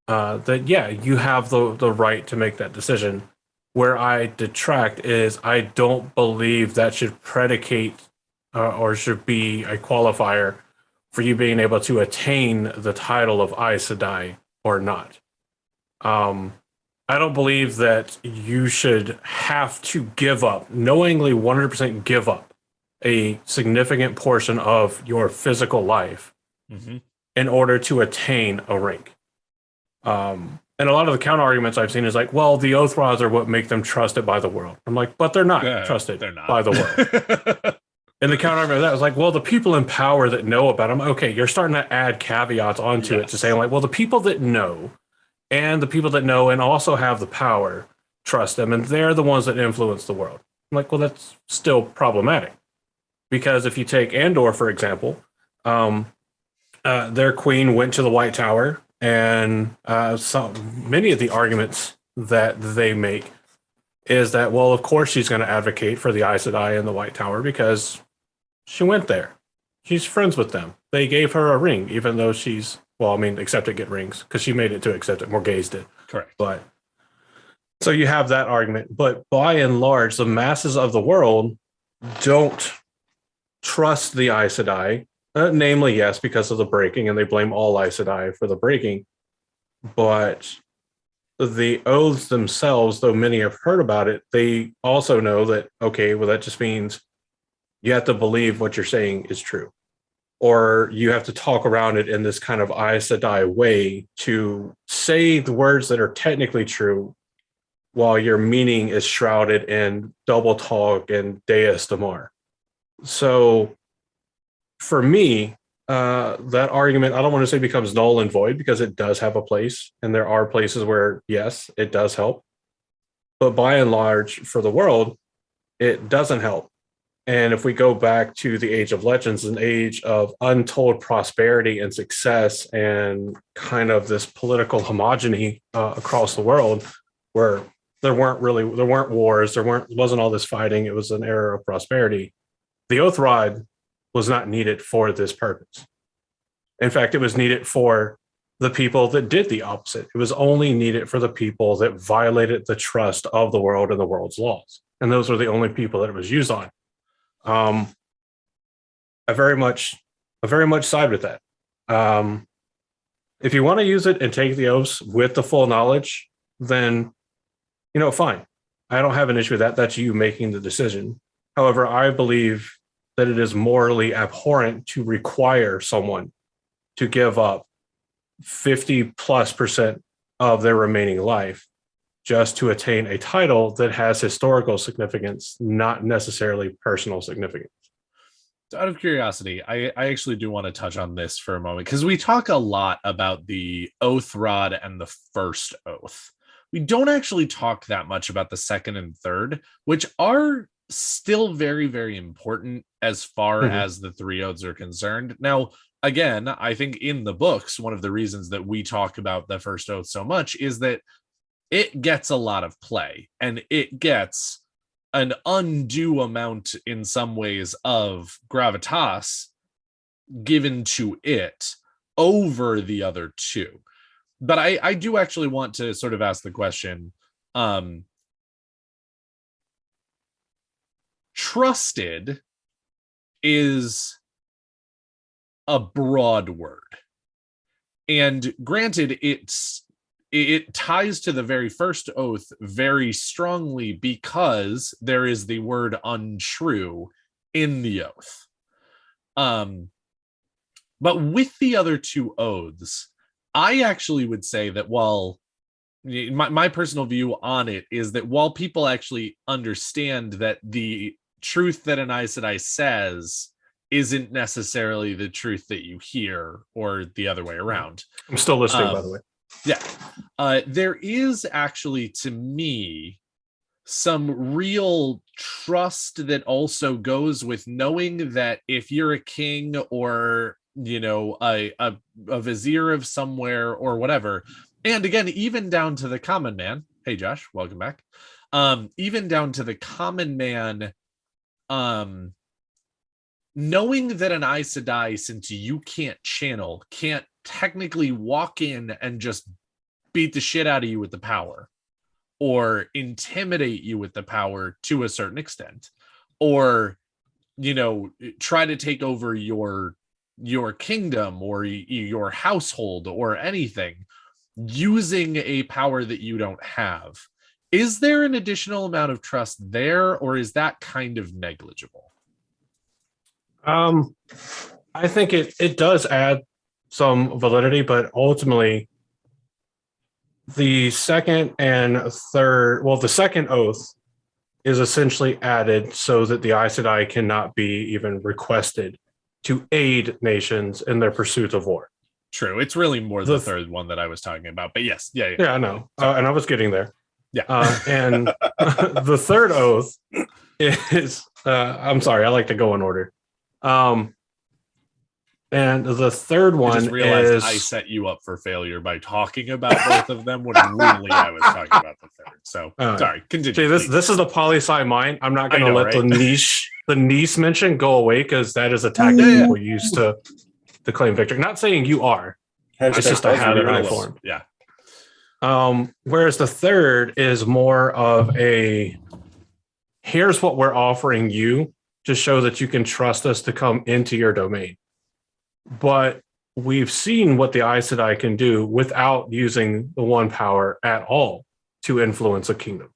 you have the right to make that decision. Where I detract is I don't believe that should predicate or should be a qualifier for you being able to attain the title of Aes Sedai or not. I don't believe that you should have to give up, knowingly 100% give up a significant portion of your physical life in order to attain a rank. And a lot of the counter arguments I've seen is like, well, the oath rods are what make them trusted by the world. I'm like, but they're not trusted by the world. And the counter argument to that was like, well, the people in power that know about them, okay, you're starting to add caveats onto it to say like, well, the people that know and the people that know and also have the power trust them, and they're the ones that influence the world. I'm like, well, that's still problematic. Because if you take Andor, for example, their queen went to the White Tower, and many of the arguments that they make is that, well, of course she's going to advocate for the Aes Sedai in the White Tower because she went there. She's friends with them. They gave her a ring, even though except to get rings, because she made it to accept it. Morghese did. Correct. But So you have that argument, but by and large, the masses of the world don't trust the Aes Sedai. Namely, yes, because of the breaking, and they blame all Aes Sedai for the breaking. But the oaths themselves, though many have heard about it, they also know that, okay, well, that just means you have to believe what you're saying is true. Or you have to talk around it in this kind of Aes Sedai way to say the words that are technically true while your meaning is shrouded in double talk and Deus Damar. So for me, that argument, I don't want to say becomes null and void because it does have a place. And there are places where, yes, it does help. But by and large, for the world, it doesn't help. And if we go back to the Age of Legends, an age of untold prosperity and success and kind of this political homogeny across the world, where there weren't wars, wasn't all this fighting, it was an era of prosperity. The Oath Rod was not needed for this purpose. In fact, it was needed for the people that did the opposite. It was only needed for the people that violated the trust of the world and the world's laws. And those were the only people that it was used on. I very much side with that. If you want to use it and take the oaths with the full knowledge, then, fine. I don't have an issue with that. That's you making the decision. However, I believe that it is morally abhorrent to require someone to give up 50+% of their remaining life just to attain a title that has historical significance, not necessarily personal significance. Out of curiosity, I actually do want to touch on this for a moment because we talk a lot about the Oath Rod and the first oath. We don't actually talk that much about the second and third, which are still very, very important as far as the three oaths are concerned. Now, again, I think in the books, one of the reasons that we talk about the first oath so much is that it gets a lot of play and it gets an undue amount in some ways of gravitas given to it over the other two. But I do actually want to sort of ask the question, trusted is a broad word. And granted, it ties to the very first oath very strongly because there is the word untrue in the oath. But with the other two oaths, I actually would say that while my personal view on it is that while people actually understand that the truth that an Aes Sedai says isn't necessarily the truth that you hear or the other way around. I'm still listening, by the way. Yeah. There is actually, to me, some real trust that also goes with knowing that if you're a king or, a vizier of somewhere or whatever, and again, even down to the common man. Hey, Josh, welcome back. Even down to the common man, knowing that an Aes Sedai, since you can't channel, can't technically walk in and just beat the shit out of you with the power or intimidate you with the power to a certain extent, or, try to take over your kingdom or your household or anything using a power that you don't have. Is there an additional amount of trust there, or is that kind of negligible? I think it does add some validity, but ultimately the second oath is essentially added so that the Aes Sedai cannot be even requested to aid nations in their pursuit of war. True. It's really more the third one that I was talking about, but yes. Yeah, I know. And I was getting there. Yeah. And the third oath is, I'm sorry, I like to go in order. And the third one just realized is... I set you up for failure by talking about both of them when really I was talking about the third. So sorry, continue. See, this is the poli-sci mind. I'm not going to let the niece mention go away because that is a tactic people use to claim victory. Not saying you are. It's just a habit I formed. Yeah. Whereas the third is more of a, here's what we're offering you to show that you can trust us to come into your domain. But we've seen what the Aes Sedai can do without using the one power at all to influence a kingdom.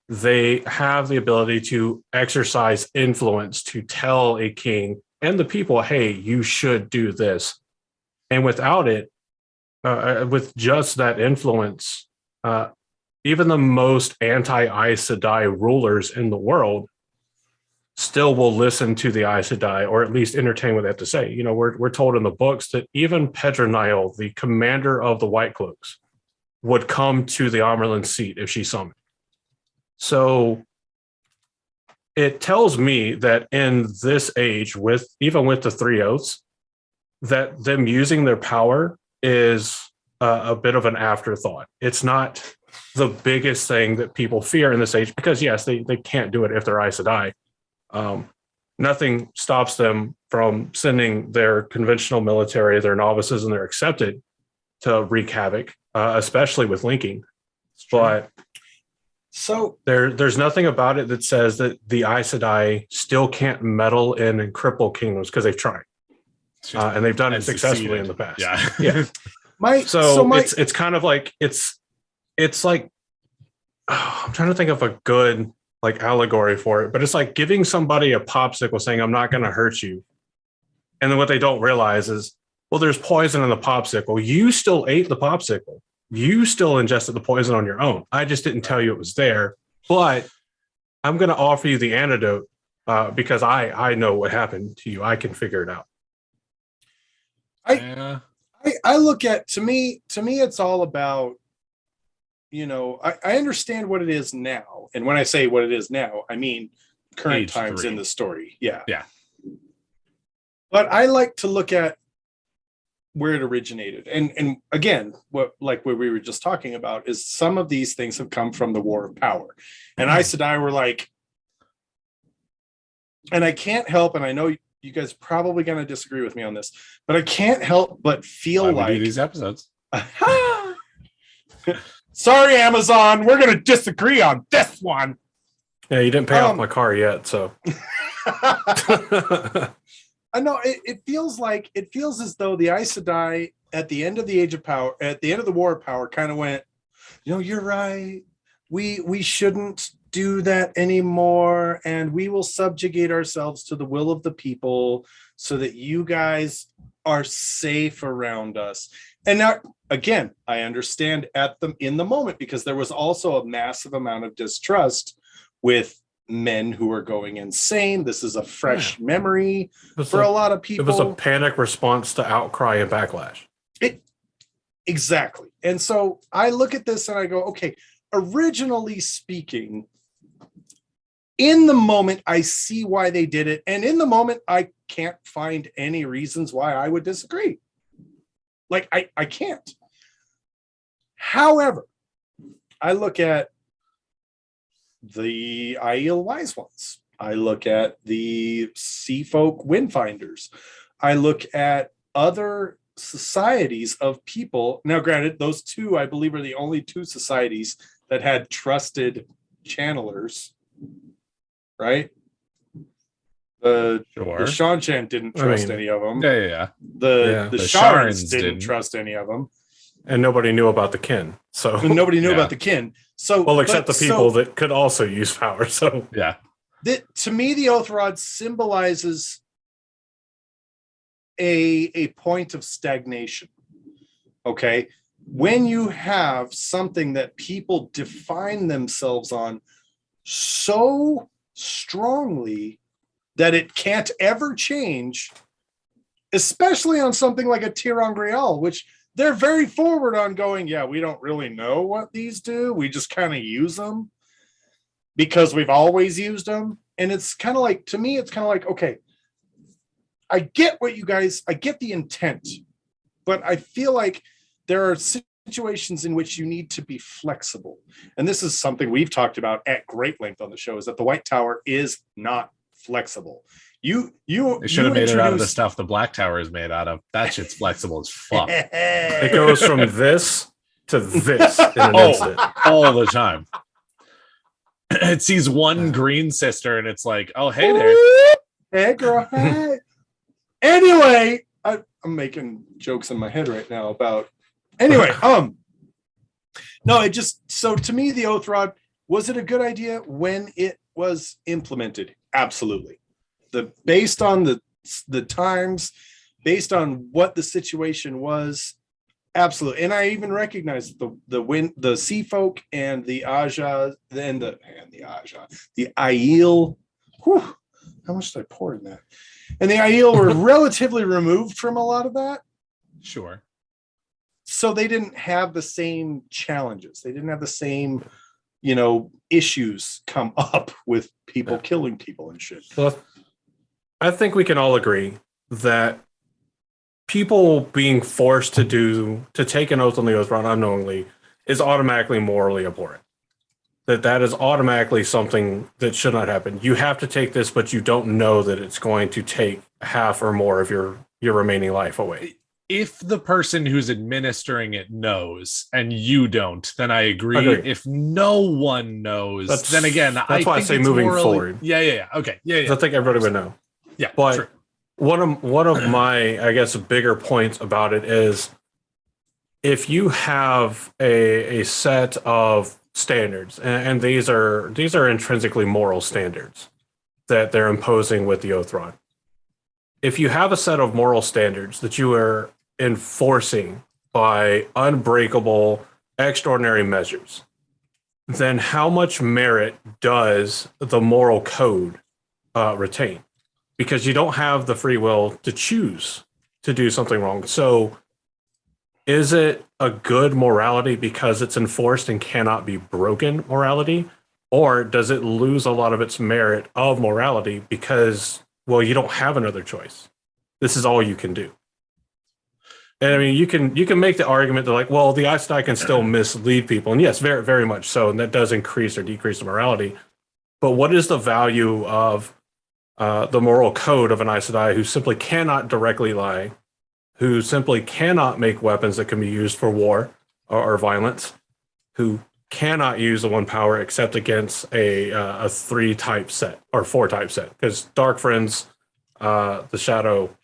They have the ability to exercise influence to tell a king and the people, hey, you should do this. And without it, with just that influence, even the most anti-Aes Sedai rulers in the world still will listen to the Aes Sedai, or at least entertain what they have to say. You know, we're told in the books that even Pedronile, the commander of the White Cloaks, would come to the Amerlin seat if she summoned. So it tells me that in this age, even with the three oaths, that them using their power is a bit of an afterthought. It's not the biggest thing that people fear in this age, because yes, they can't do it if they're Aes Sedai. Nothing stops them from sending their conventional military, their novices, and their accepted to wreak havoc, especially with linking. But so there's nothing about it that says that the Aes Sedai still can't meddle in and cripple kingdoms, because they've tried. And they've done it successfully in the past. Yeah. It's kind of like it's like I'm trying to think of a good like allegory for it, but it's like giving somebody a popsicle saying, I'm not going to hurt you. And then what they don't realize is, well, there's poison in the popsicle. You still ate the popsicle. You still ingested the poison on your own. I just didn't tell you it was there, but I'm going to offer you the antidote because I know what happened to you. I can figure it out. I look at, to me, it's all about, you know, I understand what it is now. And when I say what it is now, I mean current Age times 3. in the story. Yeah. Yeah. But I like to look at where it originated. And again, what we were just talking about is some of these things have come from the War of Power. And Aes Sedai were like, and I can't help, and I know you guys are probably going to disagree with me on this, but I can't help but feel like these episodes. Sorry, Amazon, we're going to disagree on this one. Yeah, you didn't pay off my car yet, so. I know it feels as though the Aes Sedai at the end of the Age of Power, at the end of the War of Power, kind of went, you know, you're right. We shouldn't do that anymore, and we will subjugate ourselves to the will of the people so that you guys are safe around us. And now, again, I understand in the moment, because there was also a massive amount of distrust with men who are going insane. This is a fresh memory for a lot of people. It was a panic response to outcry and backlash. Exactly. And so I look at this and I go, okay, originally speaking, in the moment, I see why they did it. And in the moment, I can't find any reasons why I would disagree. Like, I can't. However, I look at the Aiel Wise Ones. I look at the Sea Folk Windfinders. I look at other societies of people. Now, granted, those two, I believe, are the only two societies that had trusted channelers, right? The Shanshan didn't trust any of them. Yeah. The Sharans didn't trust any of them. And nobody knew about the kin. So nobody knew about the kin. So, well, except the people that could also use power. So yeah. To me, the Oath Rod symbolizes a point of stagnation. Okay. When you have something that people define themselves on so strongly that it can't ever change, especially on something like a Tirangreal, which they're very forward on going, yeah, we don't really know what these do. We just kind of use them because we've always used them. And it's kind of like, to me, it's kind of like, okay, I get the intent, but I feel like there are situations in which you need to be flexible. And this is something we've talked about at great length on the show, is that the White Tower is not flexible. They should have made it out of the stuff the Black Tower is made out of. That shit's flexible as fuck. It goes from this to this in an Oh. instant. All the time. It sees one green sister and it's like, oh, hey there. Hey, girl. Hey. Anyway, I'm making jokes in my head right now about. Anyway, no, it just so to me the oath rod, was it a good idea when it was implemented? Absolutely. Based on the times, based on what the situation was, absolutely. And I even recognize the sea folk and the Aja and the Aiel. Whew, how much did I pour in that? And the Aiel were relatively removed from a lot of that. Sure. So they didn't have the same challenges. They didn't have the same, issues come up with people killing people and shit. Well, I think we can all agree that people being forced to take an oath on the oath rod unknowingly is automatically morally abhorrent. That is automatically something that should not happen. You have to take this, but you don't know that it's going to take half or more of your remaining life away. If the person who's administering it knows and you don't, then I agree. If no one knows, then again, that's why I say moving forward. Yeah. Okay. Yeah. I think everybody would know. Yeah. But true. one of my, I guess, bigger points about it is if you have a set of standards, and these are intrinsically moral standards that they're imposing with the oath rod. If you have a set of moral standards that you are enforcing by unbreakable, extraordinary measures, then how much merit does the moral code retain? Because you don't have the free will to choose to do something wrong. So is it a good morality because it's enforced and cannot be broken morality? Or does it lose a lot of its merit of morality because, well, you don't have another choice? This is all you can do. And I mean, you can make the argument that like, well, the Aes Sedai can still mislead people. And yes, very, very much so. And that does increase or decrease the morality. But what is the value of the moral code of an Aes Sedai who simply cannot directly lie, who simply cannot make weapons that can be used for war or violence, who cannot use the one power except against a 3-type set or 4-type set? Because Dark Friends, the Shadow,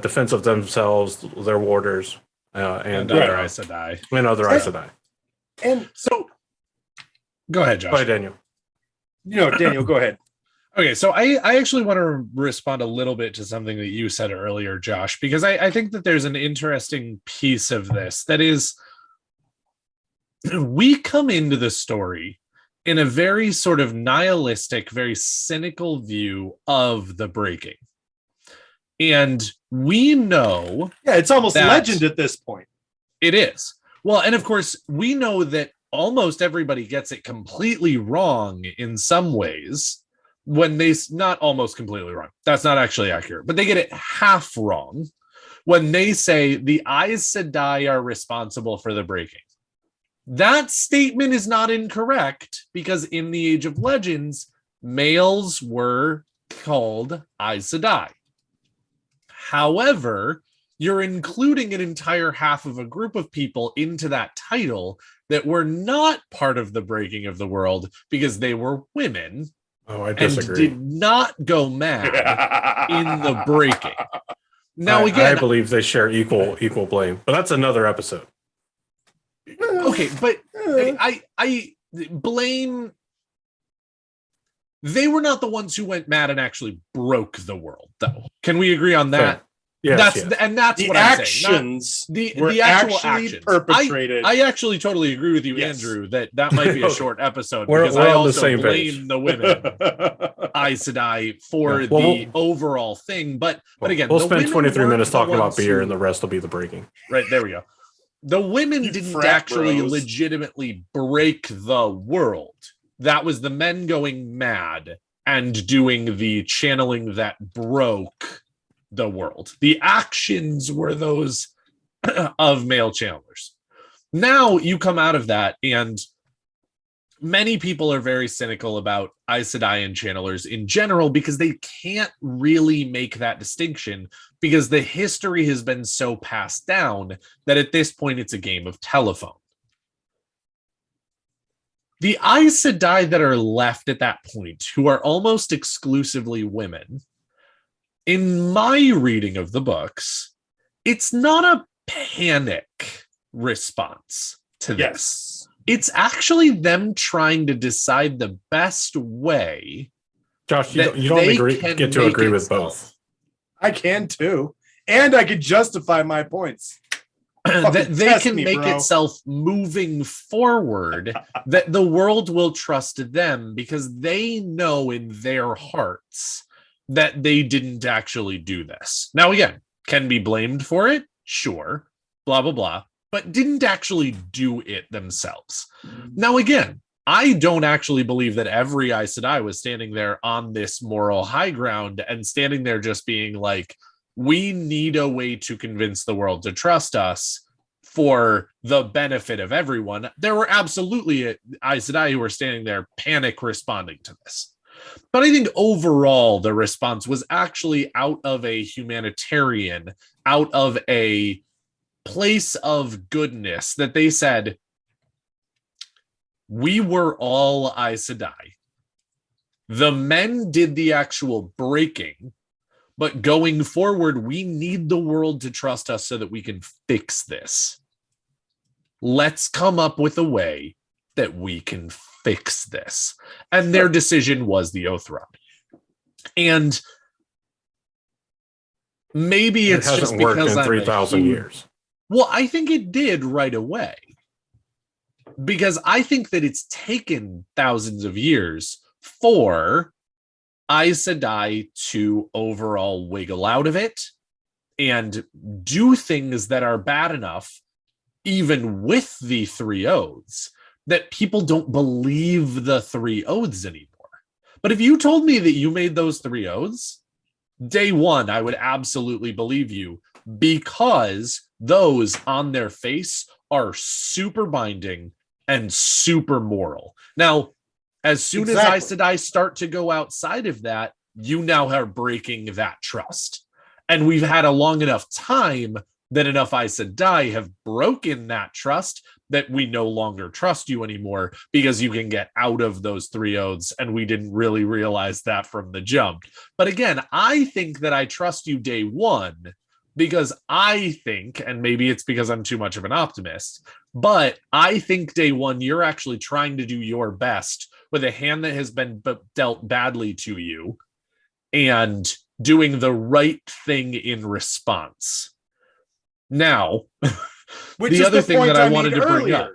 defense of themselves, their warders, and other Aes Sedai. And other Aes Sedai. And so, go ahead, Josh. Go ahead, Daniel. Daniel, go ahead. Okay, so I actually want to respond a little bit to something that you said earlier, Josh, because I think that there's an interesting piece of this that is, we come into the story in a very sort of nihilistic, very cynical view of the breaking. And we know... Yeah, it's almost legend at this point. It is. Well, and of course, we know that almost everybody gets it completely wrong in some ways. When they, not almost completely wrong, that's not actually accurate, but they get it half wrong when they say the Aes Sedai are responsible for the breaking. That statement is not incorrect because in the Age of Legends, males were called Aes Sedai. However, you're including an entire half of a group of people into that title that were not part of the breaking of the world because they were women. Oh, I disagree. And did not go mad in the breaking. Now, I believe they share equal blame, but that's another episode. Okay, but I blame. They were not the ones who went mad and actually broke the world, though. Can we agree on that? Fair. Yes, that's the what actions I'm saying. were the actual actually actions perpetrated. I actually totally agree with you, Yes. Andrew, that might be a short episode We're because I on the also same blame page. the women Aes Sedai for the overall thing. But again, we'll the spend women 23 weren't minutes the talking about ones beer, who- and the rest will be the breaking. Right, there we go. The women You didn't frat actually bros. legitimately break the world. That was the men going mad and doing the channeling that broke the world. The actions were those of male channelers. Now you come out of that, and many people are very cynical about Aes Sedai and channelers in general because they can't really make that distinction because the history has been so passed down that at this point it's a game of telephone. The Aes Sedai that are left at that point, who are almost exclusively women, in my reading of the books, it's not a panic response to this. It's actually them trying to decide the best way. Josh, you don't get to agree with both. I can too. And I can justify my points. That they can make itself moving forward, that the world will trust them because they know in their hearts that they didn't actually do this. Now, again, can be blamed for it, sure, blah, blah, blah, but didn't actually do it themselves. Now, again, I don't actually believe that every Aes Sedai was standing there on this moral high ground and standing there just being like, we need a way to convince the world to trust us for the benefit of everyone. There were absolutely Aes Sedai who were standing there panic responding to this. But I think overall, the response was actually out of a humanitarian, out of a place of goodness, that they said, we were all Aes Sedai. The men did the actual breaking, but going forward, we need the world to trust us so that we can fix this. Let's come up with a way that we can fix this. And their decision was the Oath Run. And maybe it's just because in 3,000 years. Well, I think it did right away. Because I think that it's taken thousands of years for Aes Sedai to overall wiggle out of it and do things that are bad enough, even with the 3 oaths, that people don't believe the 3 oaths anymore. But if you told me that you made those 3 oaths, day one, I would absolutely believe you, because those on their face are super binding and super moral. Now, as soon as Aes Sedai start to go outside of that, you now are breaking that trust. And we've had a long enough time that enough Aes Sedai have broken that trust that we no longer trust you anymore because you can get out of those 3 oaths, and we didn't really realize that from the jump. But again, I think that I trust you day one because I think, and maybe it's because I'm too much of an optimist, but I think day one, you're actually trying to do your best with a hand that has been dealt badly to you and doing the right thing in response. Now, the other thing that I wanted to bring up,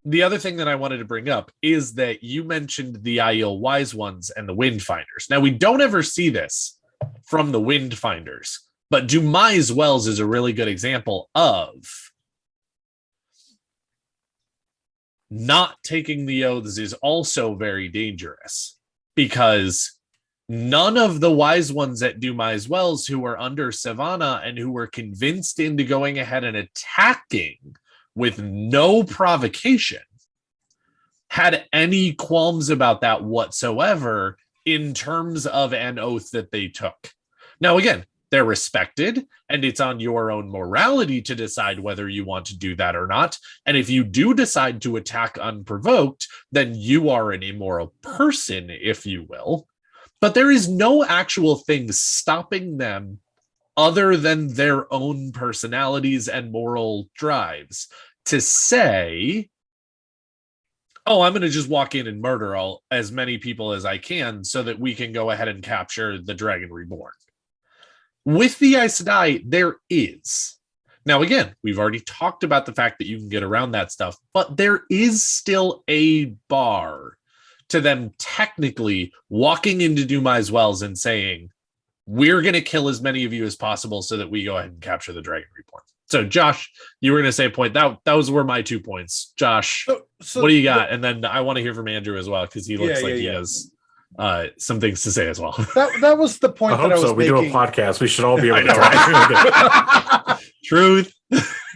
the other thing that I wanted to bring up is that you mentioned the Aiel Wise Ones and the Windfinders. Now, we don't ever see this from the Windfinders, but Dumai's Wells is a really good example of not taking the oaths is also very dangerous, because none of the wise ones at Dumai's Wells who were under Savannah and who were convinced into going ahead and attacking with no provocation had any qualms about that whatsoever in terms of an oath that they took. Now, again, they're respected, and it's on your own morality to decide whether you want to do that or not. And if you do decide to attack unprovoked, then you are an immoral person, if you will. But there is no actual thing stopping them other than their own personalities and moral drives to say, oh, I'm going to just walk in and murder as many people as I can so that we can go ahead and capture the Dragon Reborn. With the Aes Sedai, there is. Now, again, we've already talked about the fact that you can get around that stuff, but there is still a bar to them technically walking into Dumai's Wells and saying, we're going to kill as many of you as possible so that we go ahead and capture the Dragon Reborn. So, Josh, you were going to say a point. Those were my 2 points. Josh, what do you got? And then I want to hear from Andrew as well, because he looks like he has some things to say as well. That was the point that I was making. We do a podcast. We should all be able to talk. Truth.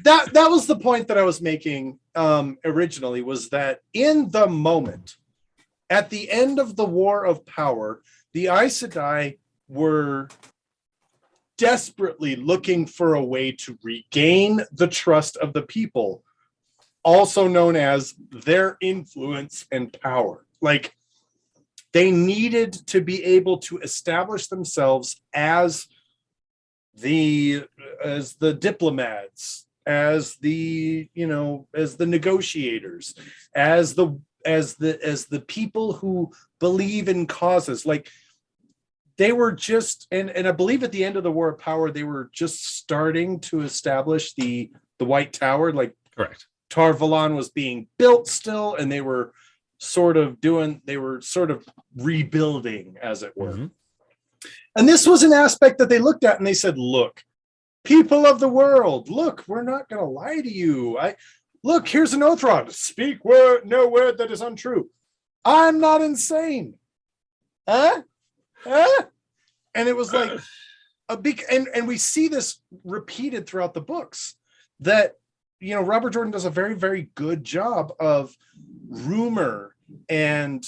That was the point that I was making originally, was that in the moment, at the end of the War of Power, the Aes Sedai were desperately looking for a way to regain the trust of the people also known as their influence and power. Like, they needed to be able to establish themselves as the diplomats, as the negotiators, as the people who believe in causes. Like, they were just, and I believe at the end of the War of Power, they were just starting to establish the White Tower. Like, Correct. Tar-Valon was being built still, and they were sort of rebuilding, as it were. Mm-hmm. And this was an aspect that they looked at and they said, look, people of the world, look, we're not going to lie to you. Look, here's an oath rod. Speak no word that is untrue. I'm not insane. Huh? And it was like a big, and we see this repeated throughout the books, that, Robert Jordan does a very, very good job of rumor and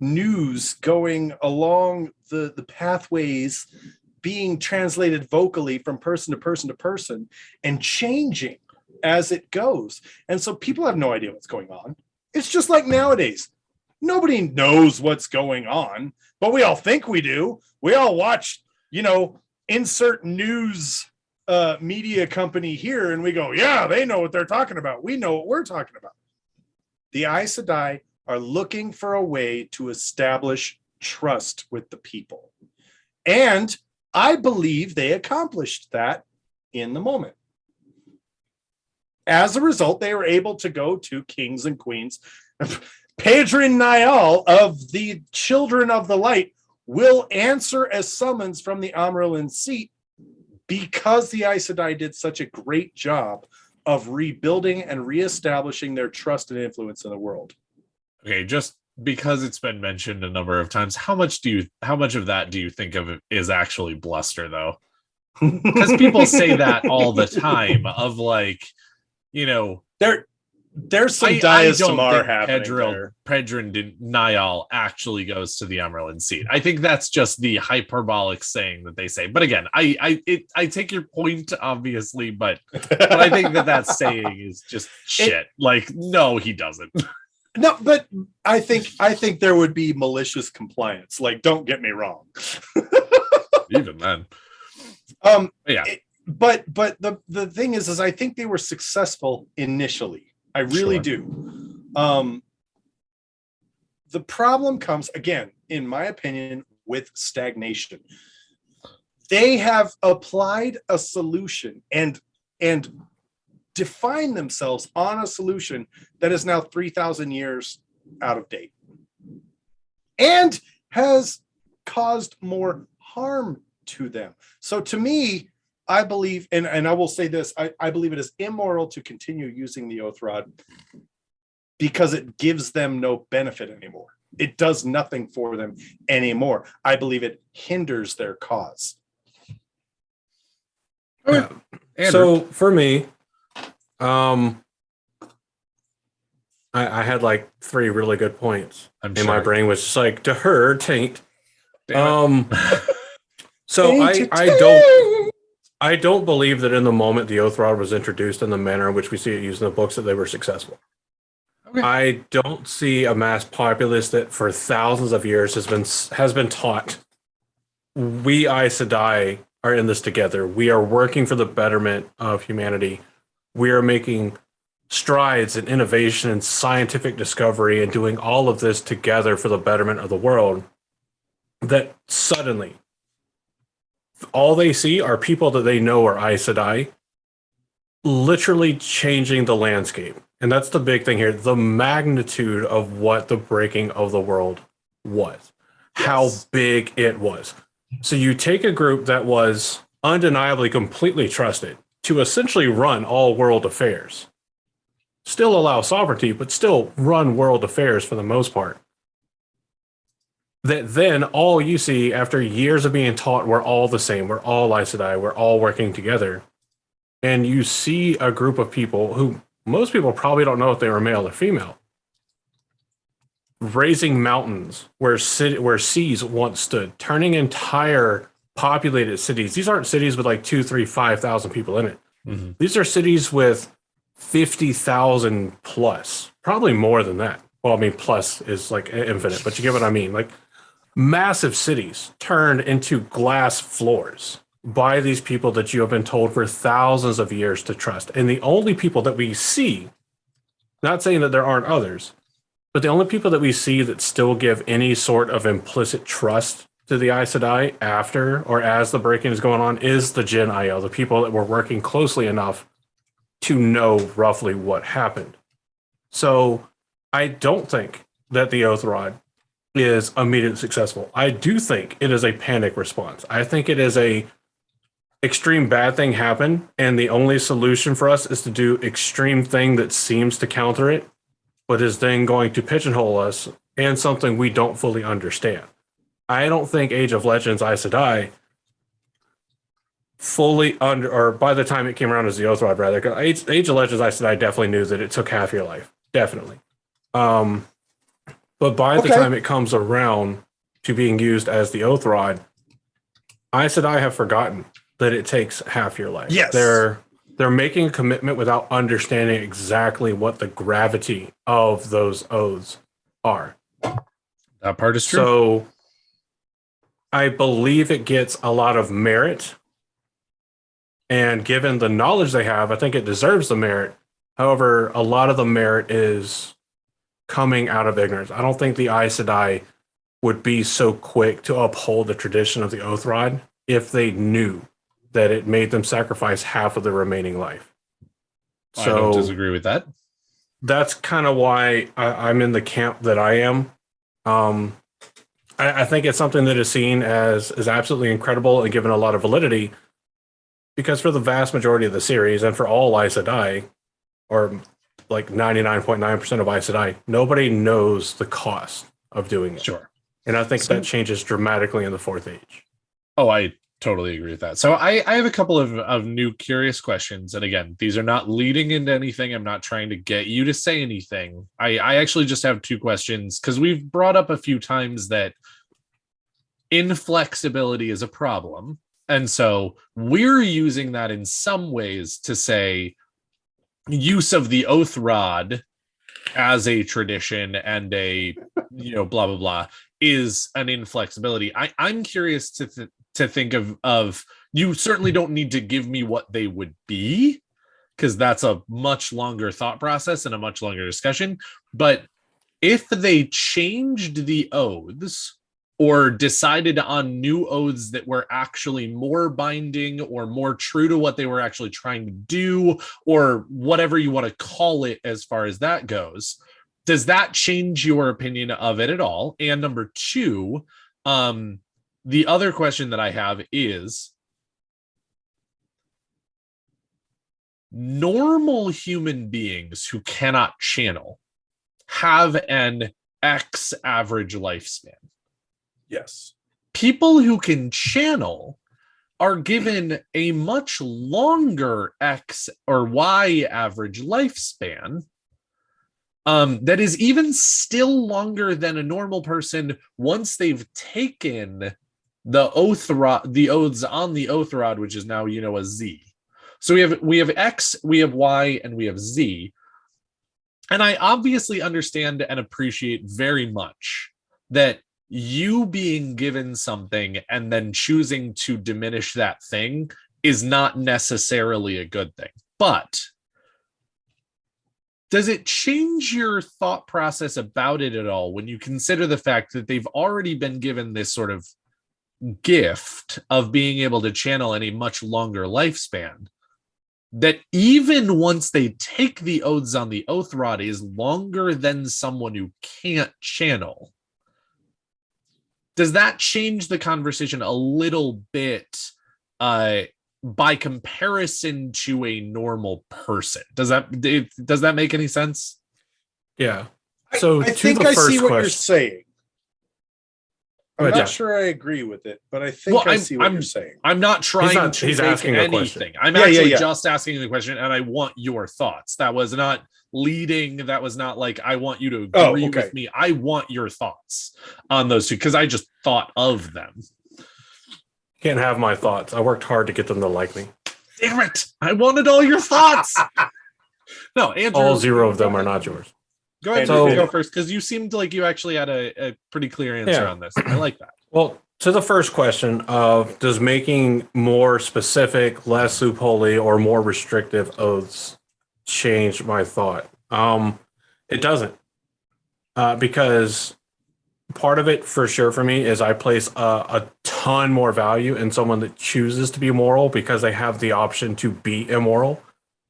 news going along the pathways, being translated vocally from person to person to person and changing as it goes. And so people have no idea what's going on. It's just like nowadays. Nobody knows what's going on, but we all think we do. We all watch, insert news media company here, and we go, yeah, they know what they're talking about. We know what we're talking about. The Aes Sedai are looking for a way to establish trust with the people. And I believe they accomplished that in the moment. As a result, they were able to go to kings and queens. Pedrin Niall of the Children of the Light will answer a summons from the Amyrlin seat, because the Aes Sedai did such a great job of rebuilding and reestablishing their trust and influence in the world. Okay, just because it's been mentioned a number of times, how much of that do you think of is actually bluster, though? Because people say that all the time, of like, there's some Diasamar happening there. Pedrin Niall actually goes to the Amyrlin seat. I think that's just the hyperbolic saying that they say. But again, I take your point, obviously, but I think that saying is just shit. Like, no, he doesn't. No, but I think there would be malicious compliance. Like, don't get me wrong. Even then. Yeah. But the thing is I think they were successful initially. I really do. The problem comes, again, in my opinion, with stagnation. They have applied a solution and defined themselves on a solution that is now 3,000 years out of date and has caused more harm to them. So to me, I believe, and I will say this, I believe it is immoral to continue using the Oath Rod because it gives them no benefit anymore. It does nothing for them anymore. I believe it hinders their cause. Yeah. So for me, I had like 3 really good points. My brain was just like, to her, taint. So I don't believe that in the moment the Oath Rod was introduced in the manner in which we see it used in the books that they were successful. Okay. I don't see a mass populace that for thousands of years has been taught, we Aes Sedai are in this together. We are working for the betterment of humanity. We are making strides in innovation and scientific discovery and doing all of this together for the betterment of the world. That suddenly all they see are people that they know are Aes Sedai literally changing the landscape. And that's the big thing here. The magnitude of what the breaking of the world was. Yes. How big it was. So you take a group that was undeniably completely trusted to essentially run all world affairs. Still allow sovereignty, but still run world affairs for the most part. That then all you see after years of being taught we're all the same, we're all Aes Sedai, we're all working together. And you see a group of people who most people probably don't know if they were male or female, raising mountains where seas once stood, turning entire populated cities. These aren't cities with like 2,000, 3,000, 5,000 people in it. Mm-hmm. These are cities with 50,000 plus, probably more than that. Well, I mean, plus is like infinite, but you get what I mean. Like massive cities turned into glass floors by these people that you have been told for thousands of years to trust. And the only people that we see, not saying that there aren't others, but the only people that we see that still give any sort of implicit trust to the Aes Sedai after or as the breaking is going on is the Jin Aiel, the people that were working closely enough to know roughly what happened. So I don't think that the Oath Rod is immediately successful. I do think it is a panic response. I think it is a extreme bad thing happened, and the only solution for us is to do extreme thing that seems to counter it, but is then going to pigeonhole us in something we don't fully understand. I don't think Age of Legends Aes Sedai fully under, or by the time it came around as the Oath Rod, rather, because Age of Legends Aes Sedai definitely knew that it took half your life, definitely. But by the time it comes around to being used as the Oath Rod, Aes Sedai have forgotten that it takes half your life. Yes. They're making a commitment without understanding exactly what the gravity of those oaths are. That part is true. So I believe it gets a lot of merit. And given the knowledge they have, I think it deserves the merit. However, a lot of the merit is coming out of ignorance. I don't think the Aes Sedai would be so quick to uphold the tradition of the Oath Rod if they knew that it made them sacrifice half of the remaining life. I don't disagree with that. That's kind of why I'm in the camp that I am. I think it's something that is seen as absolutely incredible and given a lot of validity, because for the vast majority of the series and for all Aes Sedai, or like 99.9% of Aes Sedai, nobody knows the cost of doing it. Sure. And I think that changes dramatically in the Fourth Age. Oh, I totally agree with that. So I have a couple of new curious questions. And again, these are not leading into anything. I'm not trying to get you to say anything. I actually just have two questions, because we've brought up a few times that inflexibility is a problem. And so we're using that in some ways to say use of the Oath Rod as a tradition and a, blah, blah, blah, is an inflexibility. I'm curious to think of, you certainly don't need to give me what they would be, because that's a much longer thought process and a much longer discussion. But if they changed the oaths or decided on new oaths that were actually more binding or more true to what they were actually trying to do, or whatever you want to call it as far as that goes, does that change your opinion of it at all? And number two, the other question that I have is, normal human beings who cannot channel have an X average lifespan. Yes. People who can channel are given a much longer X or Y average lifespan that is even still longer than a normal person once they've taken the oaths on the Oath Rod, which is now, a Z. So we have X, we have Y, and we have Z. And I obviously understand and appreciate very much that you being given something and then choosing to diminish that thing is not necessarily a good thing. But does it change your thought process about it at all when you consider the fact that they've already been given this sort of gift of being able to channel in a much longer lifespan, that even once they take the oaths on the Oath Rod is longer than someone who can't channel? Does that change the conversation a little bit by comparison to a normal person? Does that make any sense? Yeah. So I think I see what you're saying. I'm not sure I agree with it, but I think I see what you're saying. I'm not trying to he's make asking anything. I'm actually just asking the question, and I want your thoughts. That was not leading. That was not like, I want you to agree with me. I want your thoughts on those two, because I just thought of them. Can't have my thoughts. I worked hard to get them to like me. Damn it. I wanted all your thoughts. No, Andrew, all 0 of them are not yours. Go ahead, So- go first, because you seemed like you actually had a pretty clear answer Yeah. on this. I like that. Well, to the first question of does making more specific, less loopholey, or more restrictive oaths change my thought? It doesn't, because part of it for sure for me is I place a ton more value in someone that chooses to be moral because they have the option to be immoral.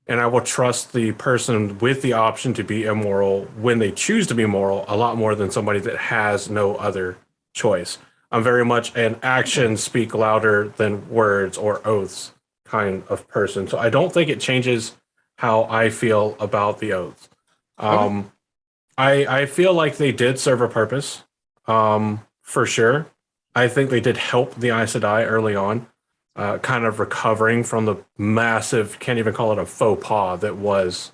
And I will trust the person with the option to be immoral when they choose to be moral a lot more than somebody that has no other choice. I'm very much an actions speak louder than words or oaths kind of person. So I don't think it changes how I feel about the oaths. I feel like they did serve a purpose, for sure. I think they did help the Aes Sedai early on. Kind of recovering from the massive, can't even call it a faux pas that was,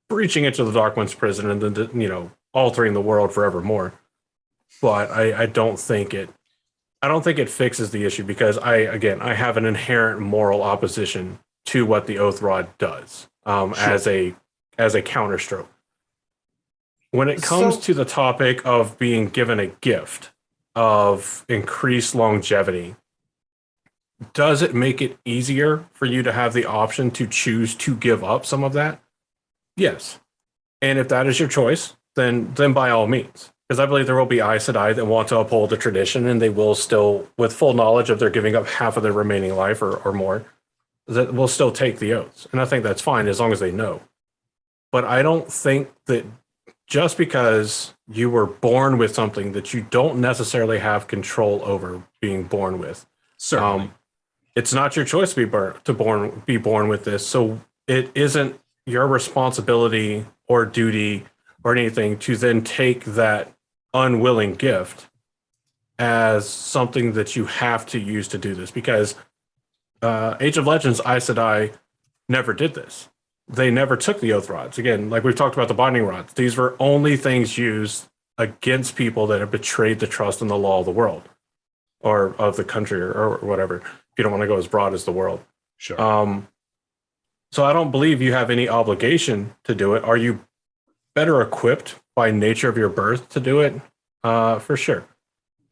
breaching into the Darkwind's prison and then, altering the world forevermore. But I don't think it fixes the issue because I have an inherent moral opposition to what the Oath Rod does, as a counterstroke. When it comes to the topic of being given a gift of increased longevity, does it make it easier for you to have the option to choose to give up some of that? Yes. And if that is your choice, then by all means. Because I believe there will be Aes Sedai that want to uphold the tradition and they will still, with full knowledge of they're giving up half of their remaining life or more, that will still take the oaths. And I think that's fine as long as they know. But I don't think that just because you were born with something that you don't necessarily have control over being born with. Certainly. It's not your choice to be born with this, so it isn't your responsibility or duty or anything to then take that unwilling gift as something that you have to use to do this. Because Age of Legends Aes Sedai never did this. They never took the Oath Rods. Again, like we've talked about the Binding Rods, these were only things used against people that have betrayed the trust in the law of the world or of the country or whatever. If you don't want to go as broad as the world. Sure. So I don't believe you have any obligation to do it. Are you better equipped by nature of your birth to do it? For sure.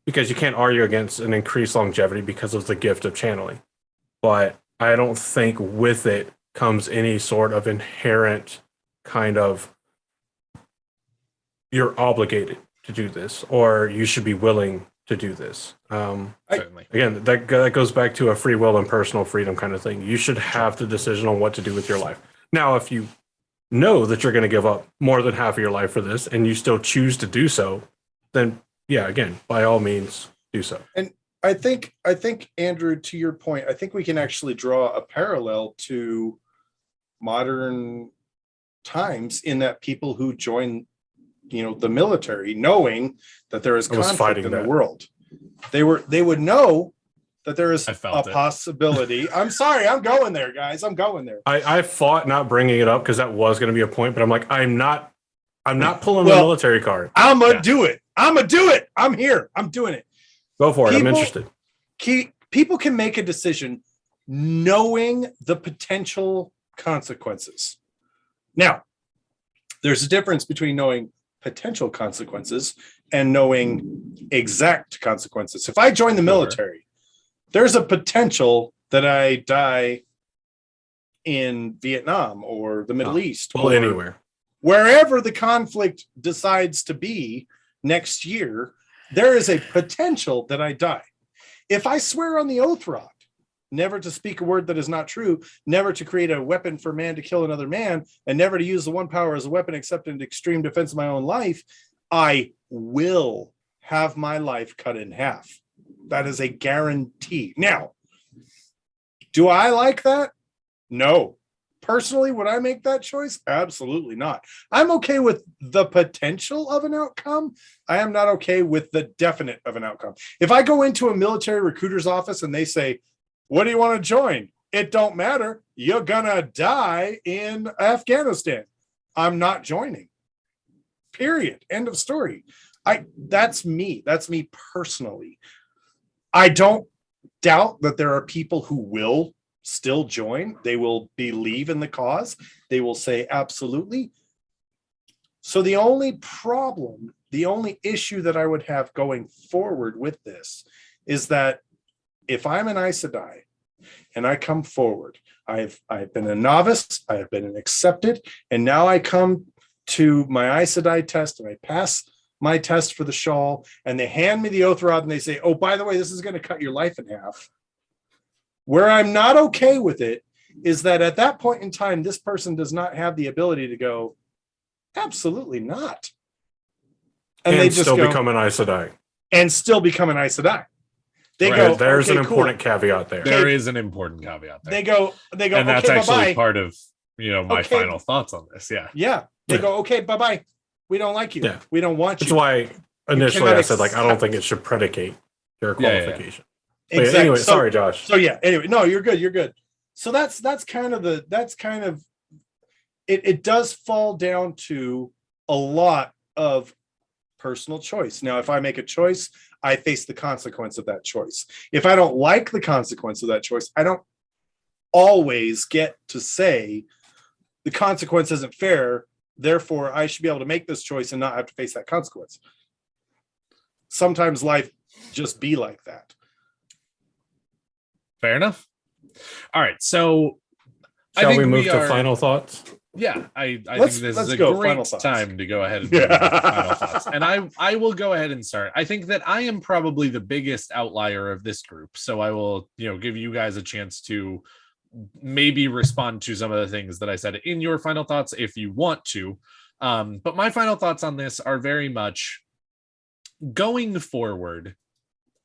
Because you can't argue against an increased longevity because of the gift of channeling. But I don't think with it comes any sort of inherent kind of you're obligated to do this or you should be willing to do this. Certainly. Again, that goes back to a free will and personal freedom kind of thing. You should have the decision on what to do with your life. Now, if you know that you're going to give up more than half of your life for this and you still choose to do so, then yeah, again, by all means, do so. And I think, Andrew, to your point, I think we can actually draw a parallel to modern times in that people who join the military, knowing that there is conflict in the world, they would know that there is a possibility. I'm sorry, I'm going there, guys. I'm going there. I fought not bringing it up because that was going to be a point, but I'm like, I'm not pulling the military card. I'm gonna do it. I'm here. I'm doing it. Go for it. I'm interested. People can make a decision knowing the potential consequences. Now, there's a difference between knowing potential consequences and knowing exact consequences. If I join the military, there's a potential that I die in Vietnam or the Middle East or anywhere. Wherever the conflict decides to be next year, there is a potential that I die. If I swear on the Oath Rod, never to speak a word that is not true, never to create a weapon for man to kill another man, and never to use the one power as a weapon except in extreme defense of my own life, I will have my life cut in half. That is a guarantee. Now, do I like that? No. Personally, would I make that choice? Absolutely not. I'm okay with the potential of an outcome. I am not okay with the definite of an outcome. If I go into a military recruiter's office and they say, what do you want to join? It don't matter. You're gonna die in Afghanistan. I'm not joining. Period. End of story. That's me. That's me personally. I don't doubt that there are people who will still join. They will believe in the cause. They will say absolutely. So the only problem, the only issue that I would have going forward with this is that if I'm an Aes Sedai and I come forward, I've been a novice, I have been an accepted, and now I come to my Aes Sedai test and I pass my test for the shawl, and they hand me the oath rod and they say, oh, by the way, this is going to cut your life in half. Where I'm not okay with it is that at that point in time, this person does not have the ability to go, absolutely not. And they just still become an Aes Sedai. And still become an Aes Sedai. They right. go, there's okay, an important cool. caveat there. There is an important caveat there. They go, and that's okay, actually bye-bye. part of, my final thoughts on this. Yeah. Yeah. They go, okay, bye-bye. We don't like you. Yeah. We don't want you. That's why initially I said, I don't think it should predicate your qualification. Yeah. Exactly. Anyway, sorry, Josh. So anyway, no, you're good. You're good. So that's kind of it does fall down to a lot of personal choice. Now, if I make a choice, I face the consequence of that choice. If I don't like the consequence of that choice, I don't always get to say the consequence isn't fair. Therefore, I should be able to make this choice and not have to face that consequence. Sometimes life just be like that. Fair enough. All right. So shall we move to final thoughts? Yeah, I think this is a great time to go ahead and do final thoughts. And I will go ahead and start. I think that I am probably the biggest outlier of this group. So I will, give you guys a chance to maybe respond to some of the things that I said in your final thoughts if you want to. But my final thoughts on this are very much going forward.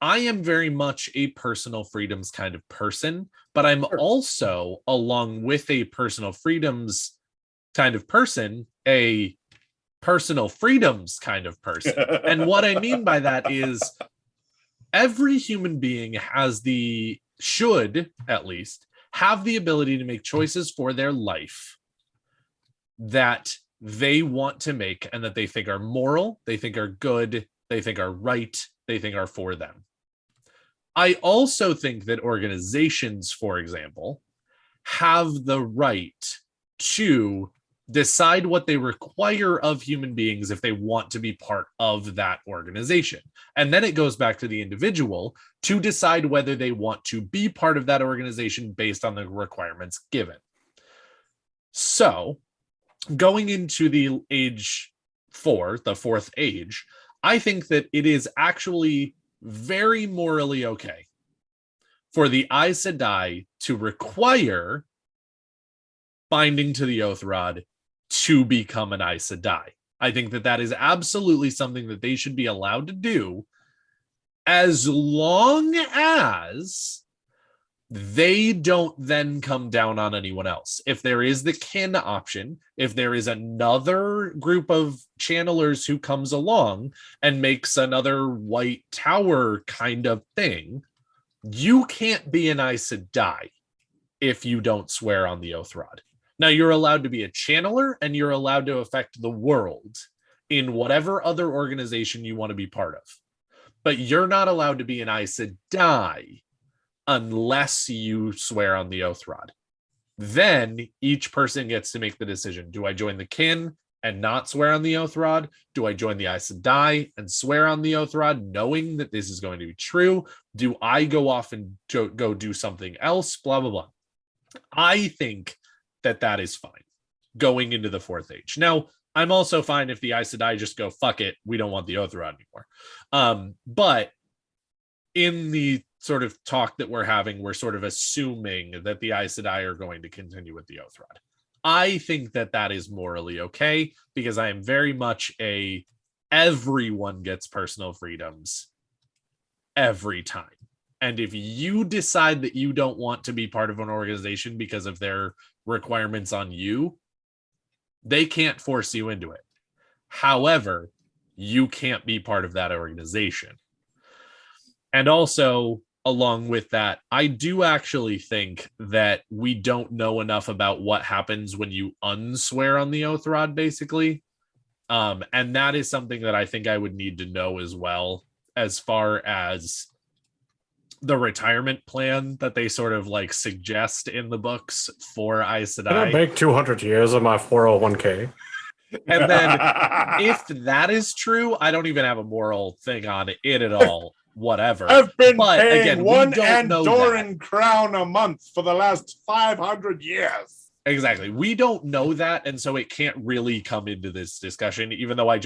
I am very much a personal freedoms kind of person, but I'm also, along with a personal freedoms kind of person, a personal freedoms kind of person. And what I mean by that is every human being should at least have the ability to make choices for their life that they want to make and that they think are moral, they think are good, they think are right, they think are for them. I also think that organizations, for example, have the right to decide what they require of human beings if they want to be part of that organization. And then it goes back to the individual to decide whether they want to be part of that organization based on the requirements given. So, going into the age 4, the 4th age, I think that it is actually very morally okay for the Aes Sedai to require binding to the oath rod to become an Aes Sedai. I think that is absolutely something that they should be allowed to do as long as they don't then come down on anyone else. If there is the kin option, if there is another group of channelers who comes along and makes another White Tower kind of thing, you can't be an Aes Sedai if you don't swear on the oath rod. Now, you're allowed to be a channeler and you're allowed to affect the world in whatever other organization you want to be part of. But you're not allowed to be an Aes Sedai unless you swear on the oath rod. Then each person gets to make the decision. Do I join the kin and not swear on the oath rod? Do I join the Aes Sedai and swear on the oath rod knowing that this is going to be true? Do I go off and go do something else? Blah, blah, blah. I think that is fine going into the 4th age. Now, I'm also fine if the Aes Sedai just go, fuck it, we don't want the oath rod anymore. But in the sort of talk that we're having, we're sort of assuming that the Aes Sedai are going to continue with the oath rod. I think that is morally okay because I am very much everyone gets personal freedoms every time. And if you decide that you don't want to be part of an organization because of their requirements on you, they can't force you into it. However, you can't be part of that organization. And also, along with that, I do actually think that we don't know enough about what happens when you unswear on the oath rod, basically. And that is something that I think I would need to know as well, as far as the retirement plan that they sort of like suggest in the books for Aes Can I Sedai. make 200 years of my 401k? And then if that is true, I don't even have a moral thing on it at all. Whatever. I've been But paying again, we one don't know Andorran crown a month for the last 500 years. Exactly. We don't know that, and so it can't really come into this discussion, even though I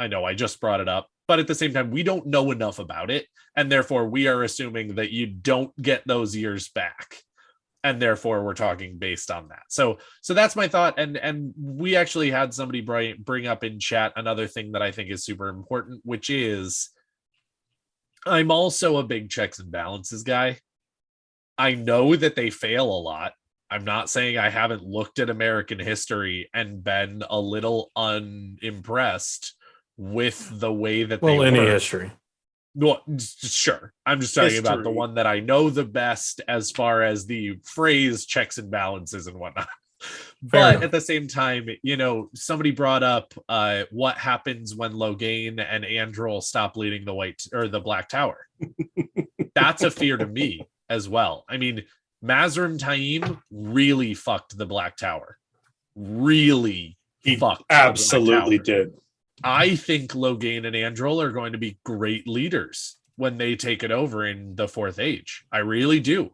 know I just brought it up. But at the same time, we don't know enough about it, and therefore we are assuming that you don't get those years back. And therefore we're talking based on that. So that's my thought. And we actually had somebody bring up in chat another thing that I think is super important, which is I'm also a big checks and balances guy. I know that they fail a lot. I'm not saying I haven't looked at American history and been a little unimpressed with the way that they any work. history. Well, sure. I'm just talking about the one that I know the best as far as the phrase checks and balances and whatnot. But at the same time, somebody brought up what happens when Logain and Androl stop leading the Black Tower. That's a fear to me as well. I mean, Mazrim Taim really fucked the Black Tower. Really fucked. Absolutely did. I think Logain and Androl are going to be great leaders when they take it over in the Fourth Age. I really do.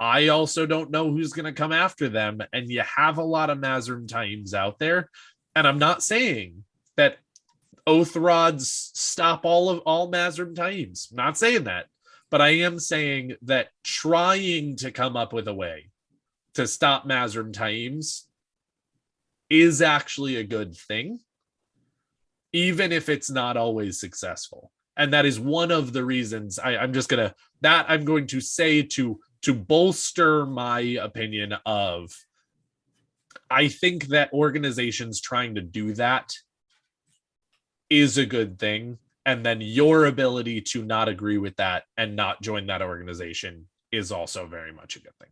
I also don't know who's going to come after them, and you have a lot of Mazrim Taims out there. And I'm not saying that Oathrods stop all Mazrim Taims. I'm not saying that, but I am saying that trying to come up with a way to stop Mazrim Taims is actually a good thing, even if it's not always successful. And that is one of the reasons I'm going to say to bolster my opinion of, I think that organizations trying to do that is a good thing. And then your ability to not agree with that and not join that organization is also very much a good thing.